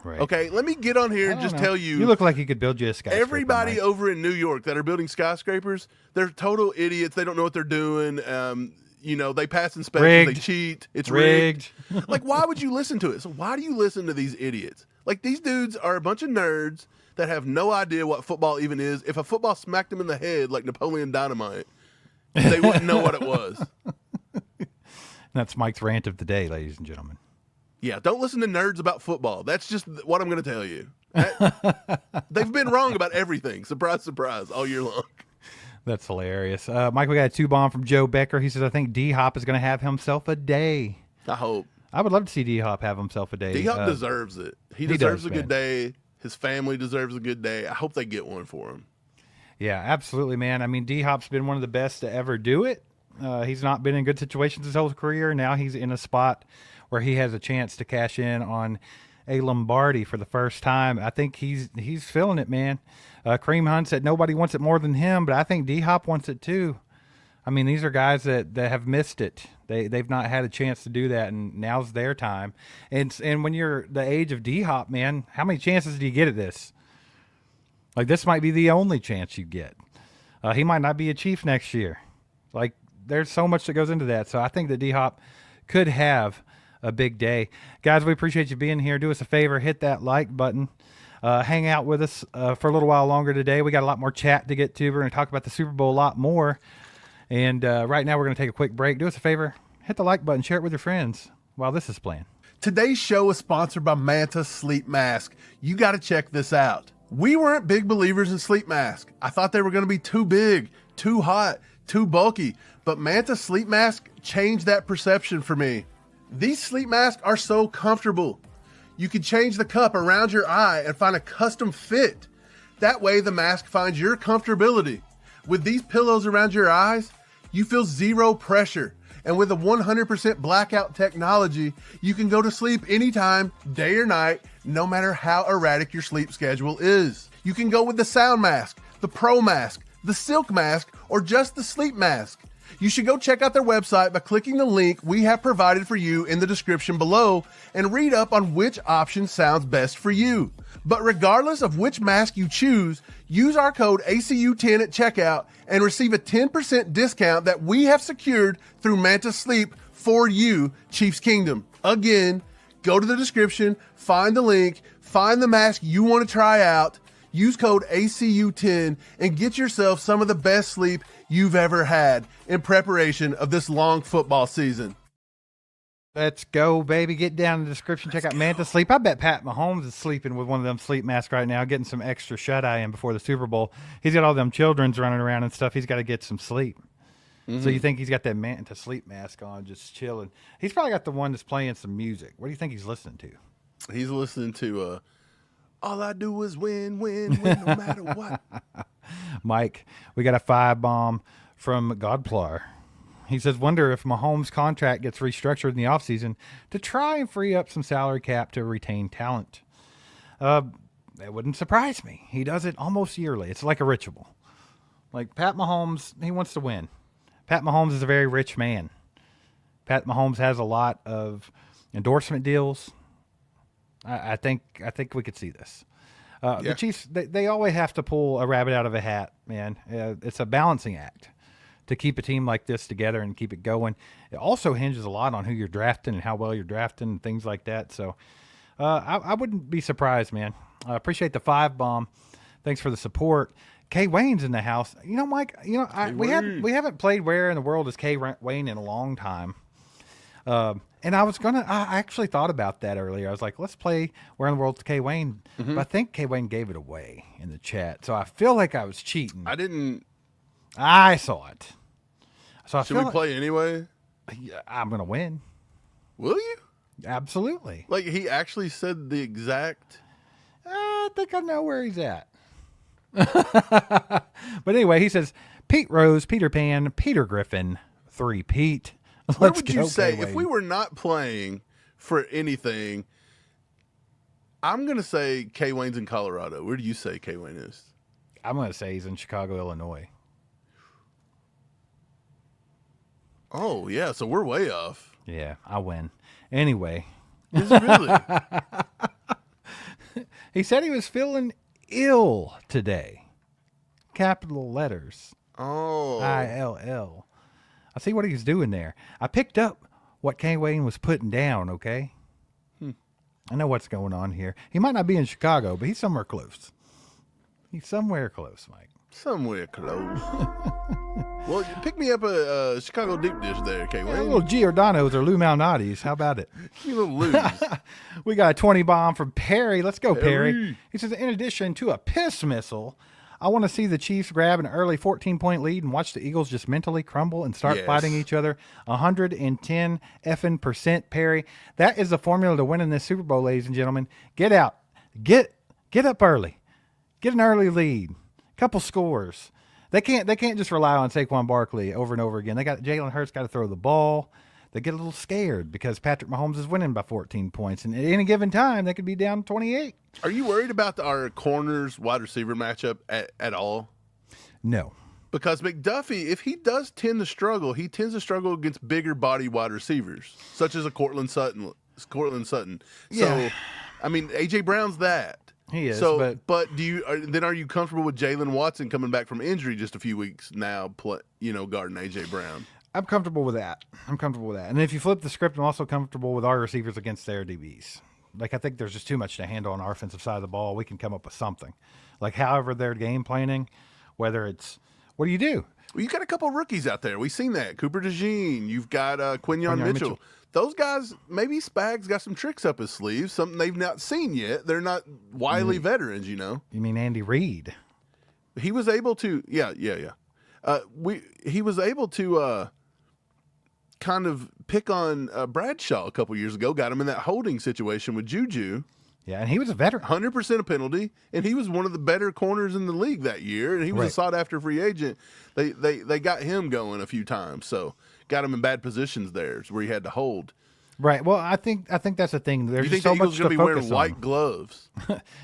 Right. Okay, let me get on here I and don't just know. tell you. You look like you could build you a skyscraper. Everybody Mike. over in New York that are building skyscrapers, they're total idiots. They don't know what they're doing. They pass inspections, Rigged. they cheat. It's Rigged. rigged. Like, why would you listen to it? So why do you listen to these idiots? Like, these dudes are a bunch of nerds that have no idea what football even is. If a football smacked them in the head like Napoleon Dynamite, they wouldn't know what it was. That's Mike's rant of the day, ladies and gentlemen. Yeah, don't listen to nerds about football. That's just what I'm going to tell you. They've been wrong about everything. Surprise, surprise, all year long. That's hilarious. Mike, we got a 2-bomb from Joe Becker. He says, I think D-Hop is going to have himself a day. I hope. I would love to see D-Hop have himself a day. D-Hop deserves it. He deserves a good day. His family deserves a good day. I hope they get one for him. Yeah, absolutely, man. I mean, D-Hop's been one of the best to ever do it. He's not been in good situations his whole career. Now he's in a spot where he has a chance to cash in on a Lombardi for the first time. I think he's feeling it, man. Kareem Hunt said nobody wants it more than him, but I think D-Hop wants it too. I mean, these are guys that have missed it. They've not had a chance to do that, and now's their time. And when you're the age of D-Hop, man, how many chances do you get at this? Like, this might be the only chance you get. He might not be a Chief next year. Like, there's so much that goes into that. So I think that D-Hop could have a big day. Guys, we appreciate you being here. Do us a favor, hit that like button. Hang out with us for a little while longer today. We got a lot more chat to get to. We're going to talk about the Super Bowl a lot more. And right now we're going to take a quick break. Do us a favor, hit the like button, share it with your friends while this is playing. Today's show is sponsored by Manta Sleep Mask. You got to check this out. We weren't big believers in sleep masks. I thought they were going to be too big, too hot, too bulky. But Manta Sleep Mask changed that perception for me. These sleep masks are so comfortable. You can change the cup around your eye and find a custom fit. That way the mask finds your comfortability. With these pillows around your eyes, you feel zero pressure. And with a 100% blackout technology, you can go to sleep anytime, day or night, no matter how erratic your sleep schedule is. You can go with the sound mask, the pro mask, the silk mask, or just the sleep mask. You should go check out their website by clicking the link we have provided for you in the description below and read up on which option sounds best for you. But regardless of which mask you choose, use our code ACU10 at checkout and receive a 10% discount that we have secured through Manta Sleep for you, Chiefs Kingdom. Again, go to the description, find the link, find the mask you want to try out, use code ACU10 and get yourself some of the best sleep you've ever had in preparation of this long football season. Let's go, baby. Get down in the description. Check out Manta Sleep. I bet Pat Mahomes is sleeping with one of them sleep masks right now, getting some extra shut-eye in before the Super Bowl. He's got all them children's running around and stuff. He's got to get some sleep. Mm-hmm. So you think he's got that Manta Sleep mask on, just chilling. He's probably got the one that's playing some music. What do you think he's listening to? He's listening to All I Do Is Win, Win, Win, no matter what. Mike, we got a 5-bomb from Godplar. He says, wonder if Mahomes' contract gets restructured in the offseason to try and free up some salary cap to retain talent. That wouldn't surprise me. He does it almost yearly. It's like a ritual. Like Pat Mahomes, he wants to win. Pat Mahomes is a very rich man. Pat Mahomes has a lot of endorsement deals. I think we could see this. The Chiefs, they always have to pull a rabbit out of a hat, man. It's a balancing act to keep a team like this together and keep it going. It also hinges a lot on who you're drafting and how well you're drafting and things like that. So I wouldn't be surprised, man. I appreciate the 5-bomb. Thanks for the support. K Wayne's in the house. You know, Mike, we haven't played Where in the World is K Wayne in a long time. And I actually thought about that earlier. I was like, let's play Where in the World is K Wayne. Mm-hmm. But I think K Wayne gave it away in the chat. So I feel like I was cheating. I saw it. So Should we play anyway? I'm going to win. Will you? Absolutely. Like, he actually said the exact... I think I know where he's at. But anyway, he says, Pete Rose, Peter Pan, Peter Griffin, 3 Pete. What would you say if we were not playing for anything? I'm going to say K Wayne's in Colorado. Where do you say K Wayne is? I'm going to say he's in Chicago, Illinois. Oh, yeah. So we're way off. Yeah, I win. Anyway. Is it really? He said he was feeling ill today. Capital letters. Oh. ILL. I see what he was doing there. I picked up what Kane Wayne was putting down, okay? I know what's going on here. He might not be in Chicago, but he's somewhere close. He's somewhere close, Mike. Somewhere close. Well, pick me up a Chicago deep dish there, K. A Wayne. little Giordano's or Lou Malnati's. How about it? You little lose. We got a 20 bomb from Perry. Let's go, Perry. Perry. He says, in addition to a piss missile, I want to see the Chiefs grab an early 14-point lead and watch the Eagles just mentally crumble and start Yes. fighting each other. 110 effing percent, Perry. That is the formula to winning this Super Bowl, ladies and gentlemen. Get out. Get up early. Get an early lead. Couple scores. They can't just rely on Saquon Barkley over and over again. They got Jalen Hurts got to throw the ball. They get a little scared because Patrick Mahomes is winning by 14 points, and at any given time they could be down 28. Are you worried about our corners wide receiver matchup at all? No. Because McDuffie, if he does tend to struggle, he tends to struggle against bigger body wide receivers, such as a Cortland Sutton. Yeah. So, I mean, AJ Brown's that. He is, So, but are you comfortable with Jalen Watson coming back from injury just a few weeks now, guarding AJ Brown? I'm comfortable with that. And if you flip the script, I'm also comfortable with our receivers against their DBs. Like, I think there's just too much to handle on our offensive side of the ball. We can come up with something. Like, however they're game planning, whether it's, what do you do? Well, you got a couple of rookies out there. We've seen that. Cooper DeJean. You've got Quinyon Mitchell. Those guys, maybe Spags got some tricks up his sleeve, something they've not seen yet. They're not wily veterans, you know. You mean Andy Reid? He was able to, yeah. He was able to kind of pick on Bradshaw a couple years ago, got him in that holding situation with Juju. Yeah, and he was a veteran. 100% a penalty, and he was one of the better corners in the league that year, and he was a sought-after free agent. They got him going a few times, so got him in bad positions there where he had to hold. Right. Well, I think that's the thing. There's You think so the Eagles much going to to be wearing focus on. white gloves?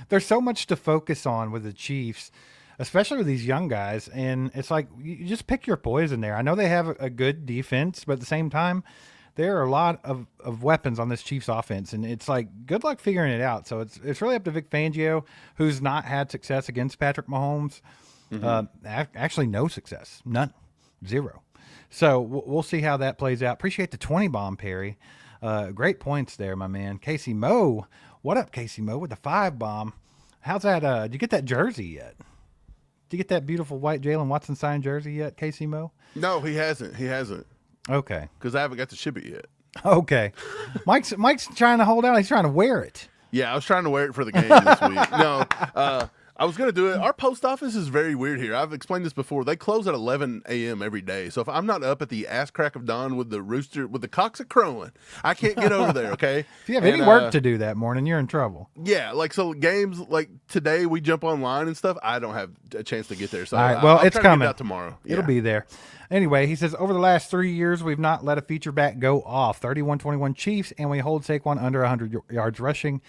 There's so much to focus on with the Chiefs, especially with these young guys, and it's like you just pick your poison there. I know they have a good defense, but at the same time, there are a lot of weapons on this Chiefs offense, and it's like good luck figuring it out. So it's really up to Vic Fangio, who's not had success against Patrick Mahomes. Actually, no success, none, zero. So we'll see how that plays out. Appreciate the 20 bomb, Perry. Great points there, my man. Casey Moe, what up, Casey Moe, with the 5 bomb? How's that? Did you get that jersey yet? Did you get that beautiful white Jalen Watson signed jersey yet, Casey Moe? No, he hasn't. Okay. Because I haven't got to ship it yet. Okay. Mike's trying to hold out. He's trying to wear it. Yeah, I was trying to wear it for the game this week. No, I was going to do it. Our post office is very weird here. I've explained this before. They close at 11 a.m. every day. So if I'm not up at the ass crack of dawn with the cocks a crowing, I can't get over there, okay? If you have any work to do that morning, you're in trouble. Yeah, so games like today we jump online and stuff. I don't have a chance to get there. So all right, well, I'll it's try to coming get it out tomorrow. It'll be there. Anyway, he says, over the last 3 years, we've not let a feature back go off. 31-21 Chiefs, and we hold Saquon under 100 yards rushing.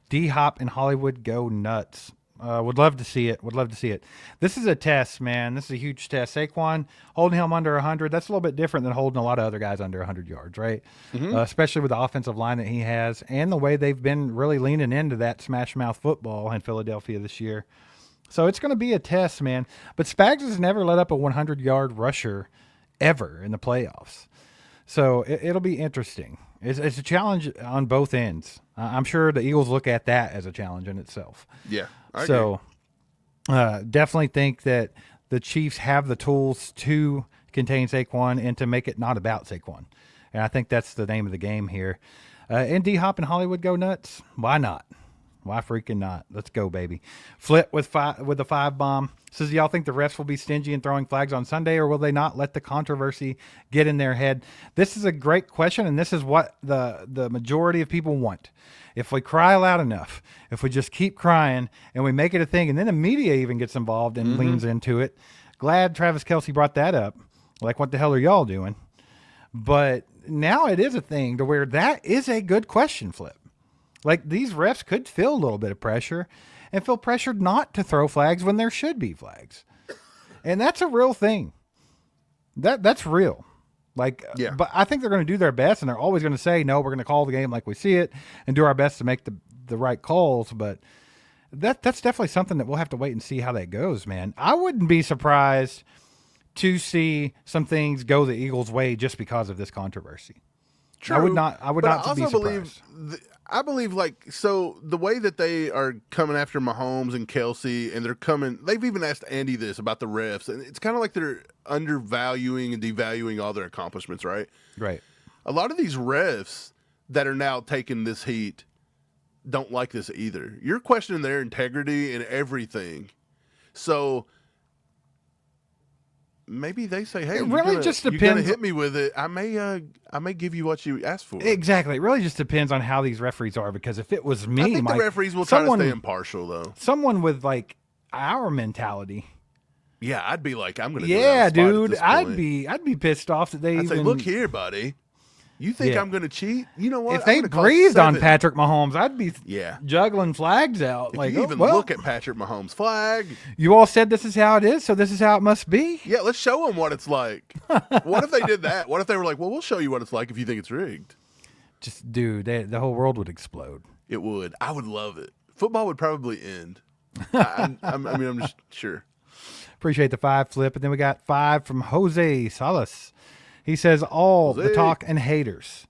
D-Hop and Hollywood go nuts. Would love to see it. This is a test, man. This is a huge test. Saquon holding him under 100, that's a little bit different than holding a lot of other guys under 100 yards, right? Especially with the offensive line that he has and the way they've been really leaning into that smash mouth football in Philadelphia this year. So it's going to be a test, man. But Spags has never let up a 100-yard rusher ever in the playoffs. So it'll be interesting. It's a challenge on both ends. I'm sure the Eagles look at that as a challenge in itself. Yeah. So definitely think that the Chiefs have the tools to contain Saquon and to make it not about Saquon. And I think that's the name of the game here. And D-Hop and Hollywood go nuts. Why not? Why freaking not? Let's go, baby. Flip with the 5 bomb. Says, y'all think the refs will be stingy in throwing flags on Sunday, or will they not let the controversy get in their head? This is a great question, and this is what the majority of people want. If we cry loud enough, if we just keep crying and we make it a thing, and then the media even gets involved and leans into it. Glad Travis Kelce brought that up. Like, what the hell are y'all doing? But now it is a thing to where that is a good question, Flip. Like, these refs could feel a little bit of pressure and feel pressured not to throw flags when there should be flags. And that's a real thing. That's real. Like, yeah. But I think they're going to do their best, and they're always going to say, no, we're going to call the game like we see it and do our best to make the right calls. But That's definitely something that we'll have to wait and see how that goes, man. I wouldn't be surprised to see some things go the Eagles' way just because of this controversy. True, I would not but I be also surprised. I believe like so the way that they are coming after Mahomes and Kelsey, and they've even asked Andy this about the refs, and it's kind of like they're undervaluing and devaluing all their accomplishments, right? Right. A lot of these refs that are now taking this heat don't like this either. You're questioning their integrity and everything. So maybe they say, "Hey, It really just you're gonna depends- hit me with it. I may give you what you asked for." Exactly. It really just depends on how these referees are, because if it was me, I think Mike, the referees will try to stay impartial, though. someone with like our mentality. Yeah, I'd be like, I'm gonna. Yeah, do it on the spot at dude, this point. I'd be pissed off that they I'd say, even look here, buddy. You think Yeah. I'm gonna cheat? You know what? if I'm they gonna call breathed on 7. Patrick Mahomes, I'd be Yeah. juggling flags out. If like, you oh, even well, look at Patrick Mahomes' flag, you all said this is how it is, so this is how it must be. yeah, let's show them what it's like. What if they did that? What if they were like, well, we'll show you what it's like if you think it's rigged? Just, dude, the whole world would explode. It would. I would love it. Football would probably end. I'm just sure. Appreciate the 5 flip. And then we got 5 from Jose Salas. He says, all the Jose. talk and haters.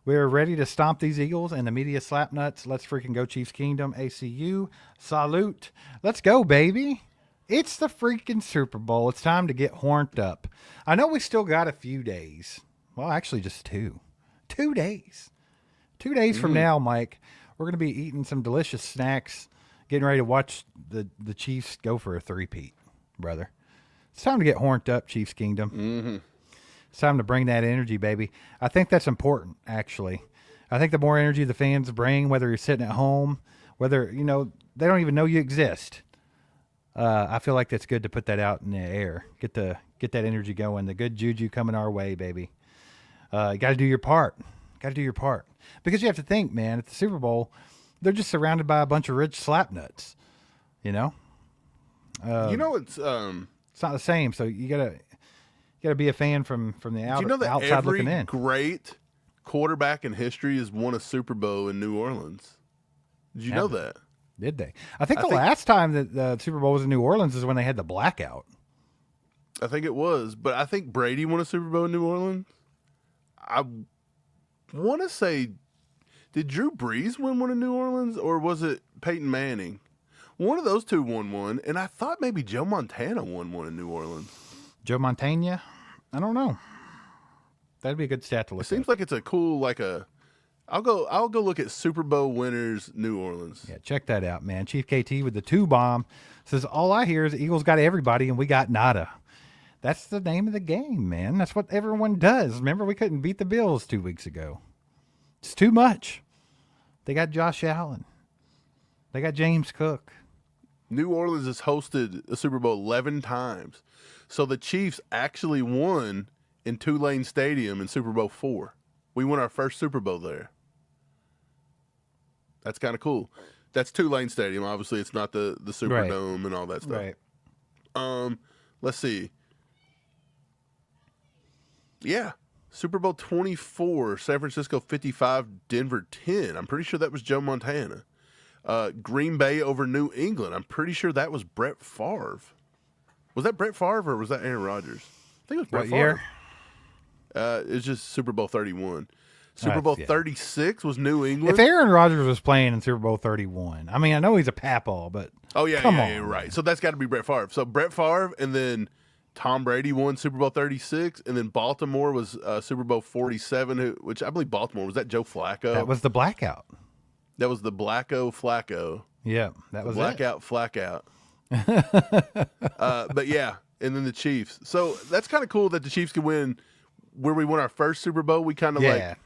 We're ready to stomp these Eagles and the media slap nuts. Let's freaking go, Chiefs Kingdom. ACU. Salute. Let's go, baby. It's the freaking Super Bowl. It's time to get horned up. I know we still got a few days. Well, actually, just 2. 2 days. 2 days from now, Mike, we're going to be eating some delicious snacks, getting ready to watch the Chiefs go for a 3-peat, brother. It's time to get horned up, Chiefs Kingdom. Mm-hmm. It's time to bring that energy, baby. I think that's important, actually. I think the more energy the fans bring, whether you're sitting at home, whether, they don't even know you exist. I feel like that's good to put that out in the air. Get that energy going. The good juju coming our way, baby. You got to do your part. Got to do your part. Because you have to think, man, at the Super Bowl, they're just surrounded by a bunch of rich slapnuts. It's It's not the same. So you gotta be a fan from the do you know that outside looking every in. great quarterback in history has won a Super Bowl in New Orleans? Did you know that? Did they? I think I the think- last time that the Super Bowl was in New Orleans is when they had the blackout. I think it was, but I think Brady won a Super Bowl in New Orleans. I want to say, did Drew Brees win one in New Orleans, or was it Peyton Manning? One of those two won one, and I thought maybe Joe Montana won one in New Orleans. Joe Montana? I don't know. That'd be a good stat to It look seems at. like it's a cool I'll go look at Super Bowl winners New Orleans. Yeah, check that out, man. Chief KT with the 2 bomb says, all I hear is the Eagles got everybody and we got nada. That's the name of the game, man. That's what everyone does. Remember, we couldn't beat the Bills 2 weeks ago. It's too much. They got Josh Allen. They got James Cook. New Orleans has hosted a Super Bowl 11 times. So the Chiefs actually won in Tulane Stadium in Super Bowl 4. We won our first Super Bowl there. That's kind of cool. That's Tulane Stadium. Obviously, it's not the Superdome and all that stuff. Right. Let's see. Yeah. Super Bowl 24, San Francisco 55, Denver 10. I'm pretty sure that was Joe Montana. Green Bay over New England. I'm pretty sure that was Brett Favre. Was that Brett Favre or was that Aaron Rodgers? I think it was Brett What Favre. year? It's just Super Bowl 31. Super Right, Bowl yeah. 36 was New England. If Aaron Rodgers was playing in Super Bowl 31, I mean, I know he's a papaw, but Oh yeah, Come yeah, on, right. So that's got to be Brett Favre. So Brett Favre, and then Tom Brady won Super Bowl 36, and then Baltimore was Super Bowl 47, which I believe Baltimore was that Joe Flacco. that was the blackout. That was the Blacko Flacco. Yeah, that was it. Blackout Flackout. But yeah, and then the Chiefs. So that's kind of cool that the Chiefs could win. Where we won our first Super Bowl, we kind of yes.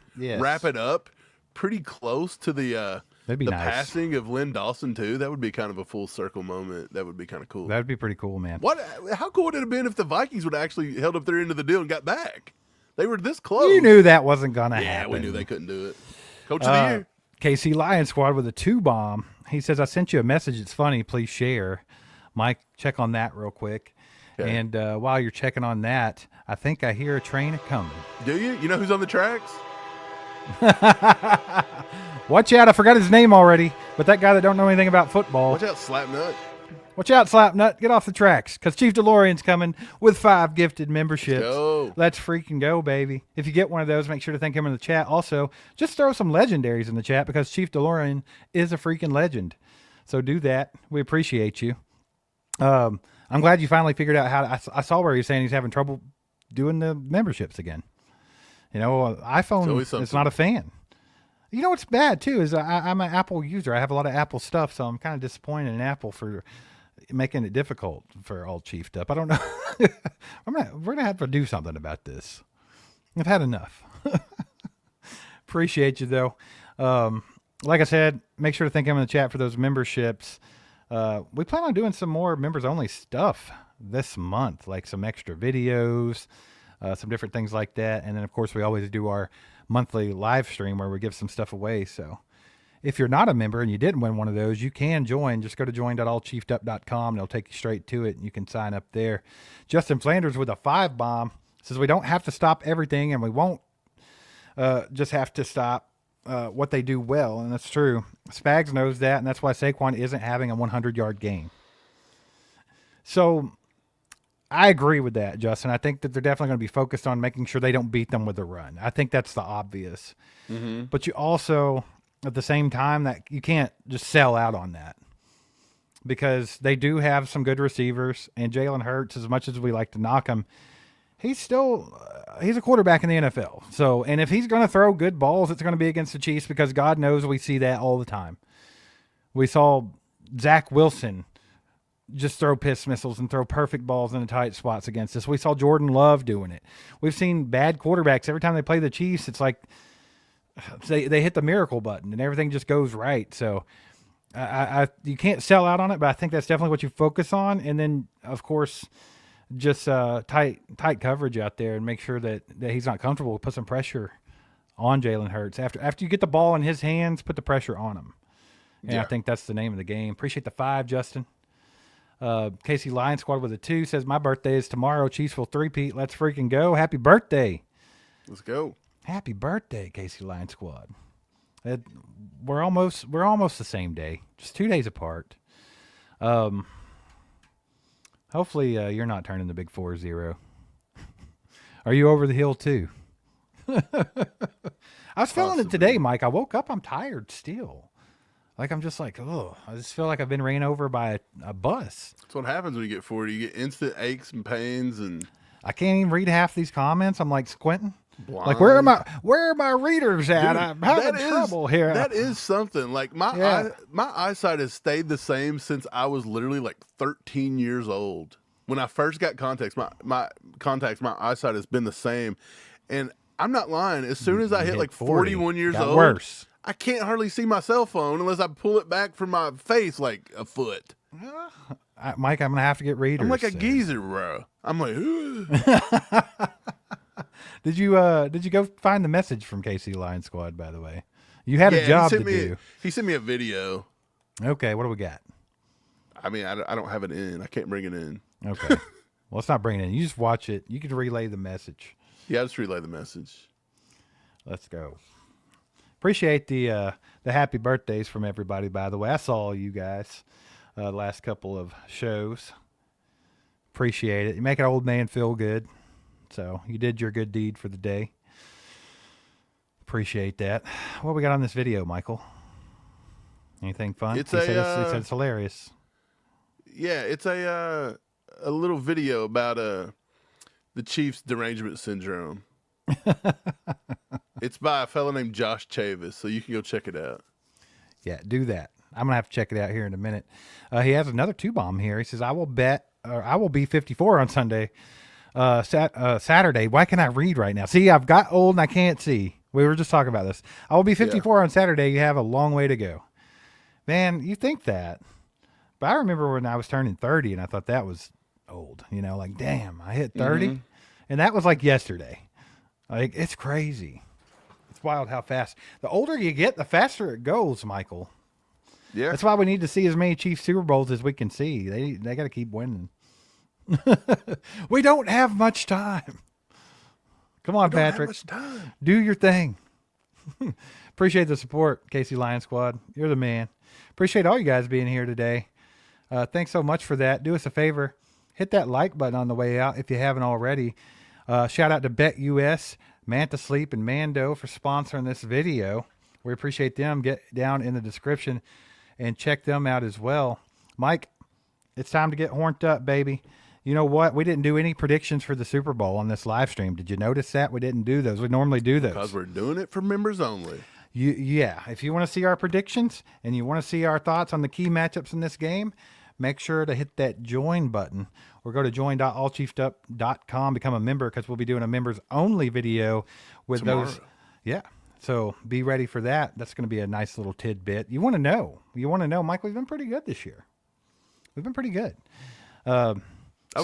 wrap it up pretty close to the That'd be the nice. passing of Lynn Dawson too. That would be kind of a full circle moment. That would be kind of cool. That'd be pretty cool, man. What? How cool would it have been if the Vikings would have actually held up their end of the deal and got back? They were this close. You knew that wasn't gonna Yeah, happen. we knew they couldn't do it. Coach of the year. KC Lion Squad with a 2 bomb. He says, I sent you a message. It's funny. Please share. Mike, check on that real quick. Okay. And while you're checking on that, I think I hear a train coming. Do you? You know who's on the tracks? Watch out. I forgot his name already, but that guy that don't know anything about football. Watch out, Slapnut. Watch out, Slapnut. Get off the tracks because Chief DeLorean's coming with 5 gifted memberships. Go. Let's freaking go, baby. If you get one of those, make sure to thank him in the chat. Also, just throw some legendaries in the chat because Chief DeLorean is a freaking legend. So do that. We appreciate you. I'm glad you finally figured out how to, I saw where you're saying he's having trouble doing the memberships again. You know, iPhone is not a fan. You know what's bad too is I'm an Apple user. I have a lot of Apple stuff, so I'm kind of disappointed in Apple for making it difficult for all Chiefed Up. I don't know. We're gonna have to do something about this. I've had enough. Appreciate you though. Like I said, make sure to thank him in the chat for those memberships. We plan on doing some more members only stuff this month, like some extra videos, some different things like that. And then of course we always do our monthly live stream where we give some stuff away. So if you're not a member and you didn't win one of those, you can join. Just go to join.allchiefedup.com. They'll take you straight to it and you can sign up there. Justin Flanders with a 5 bomb says we don't have to stop everything and we won't just have to stop what they do well. And that's true. Spags knows that. And that's why Saquon isn't having a 100-yard game. So I agree with that, Justin. I think that they're definitely going to be focused on making sure they don't beat them with the run. I think that's the obvious. Mm-hmm. But you also, at the same time, that you can't just sell out on that because they do have some good receivers. And Jalen Hurts, as much as we like to knock him, he's still he's a quarterback in the NFL. So, and if he's going to throw good balls, it's going to be against the Chiefs because God knows we see that all the time. We saw Zach Wilson just throw piss missiles and throw perfect balls in the tight spots against us. We saw Jordan Love doing it. We've seen bad quarterbacks. Every time they play the Chiefs, it's like they hit the miracle button and everything just goes right. So you can't sell out on it, but I think that's definitely what you focus on. And then, of course, just tight coverage out there and make sure that he's not comfortable. Put some pressure on Jalen Hurts. After you get the ball in his hands, put the pressure on him. And yeah. I think that's the name of the game. Appreciate the 5, Justin. Casey Lion Squad with a 2 says, my birthday is tomorrow. Chiefs will 3-peat. Let's freaking go. Happy birthday. Let's go. Happy birthday, Casey Lion Squad. We're almost the same day, just 2 days apart. Hopefully you're not turning the big 4-0. Are you over the hill too? I was feeling it today, Mike. I woke up, I'm tired still. Like, I'm just like, oh, I just feel like I've been ran over by a bus. That's what happens when you get 40. You get instant aches and pains, and I can't even read half these comments. I'm like squinting. Blind. Like, where are my readers at? Dude, I'm having trouble here. That is something. Like, my eyesight has stayed the same since I was literally like 13 years old. When I first got contacts, my eyesight has been the same. And I'm not lying. As soon as I hit like 41 years old, worse. I can't hardly see my cell phone unless I pull it back from my face like a foot. Mike, I'm going to have to get readers. I'm like a geezer, bro. I'm like, Did you go find the message from KC Lion Squad, by the way? You had a job to do. He sent me a video. Okay, what do we got? I mean, I don't have it in. I can't bring it in. Okay. Well, let's not bring it in. You just watch it. You can relay the message. Yeah, I'll just relay the message. Let's go. Appreciate the happy birthdays from everybody, by the way. I saw you guys last couple of shows. Appreciate it. You make an old man feel good. So you did your good deed for the day. Appreciate that. What we got on this video, Michael? Anything fun? He said it's hilarious. Yeah, it's a little video about the Chiefs' derangement syndrome. It's by a fellow named Josh Chavis, so you can go check it out. Yeah, do that. I'm gonna have to check it out here in a minute. He has another 2-bomb here. He says, I will be 54 on Sunday. Saturday. Why can't I read right now? See, I've got old and I can't see. We were just talking about this. I will be 54 on Saturday. You have a long way to go. Man, you think that. But I remember when I was turning 30 and I thought that was old. You know, like, damn, I hit 30. Mm-hmm. And that was like yesterday. Like, it's crazy. It's wild how fast. The older you get, the faster it goes, Michael. Yeah. That's why we need to see as many Chiefs Super Bowls as we can see. They got to keep winning. We don't have much time. Come on, Patrick. Do your thing. Appreciate the support, Casey Lion Squad. You're the man. Appreciate all you guys being here today. Thanks so much for that. Do us a favor. Hit that like button on the way out if you haven't already. Shout out to BetUS, Manta Sleep, and Mando for sponsoring this video. We appreciate them. Get down in the description and check them out as well. Mike, it's time to get horned up, baby. You know what? We didn't do any predictions for the Super Bowl on this live stream. Did you notice that? We didn't do those. We normally do those. Because we're doing it for members only. Yeah. If you want to see our predictions and you want to see our thoughts on the key matchups in this game, make sure to hit that join button or go to join.allchiefedup.com, become a member, because we'll be doing a members only video with Tomorrow. those. Yeah. So be ready for that. That's going to be a nice little tidbit. You want to know. Mike, we've been pretty good this year. We've been pretty good. I'd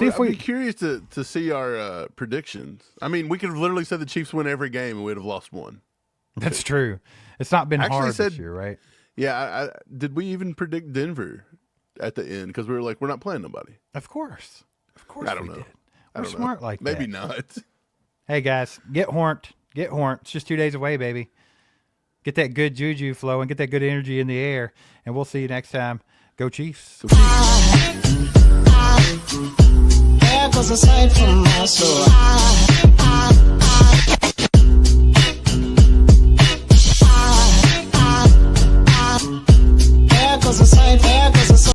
be curious to see our predictions. I mean, we could have literally said the Chiefs win every game and we'd have lost one. That's true. It's not been hard this year, right? Yeah. Did we even predict Denver at the end? Because we were like, we're not playing nobody. Of course. I don't know. Did. We're smart like that. Maybe not. Hey, guys, get horned. Get horned. It's just 2 days away, baby. Get that good juju flowing. Get that good energy in the air. And we'll see you next time. Go Chiefs. Go Chiefs. There goes a sight from my soul.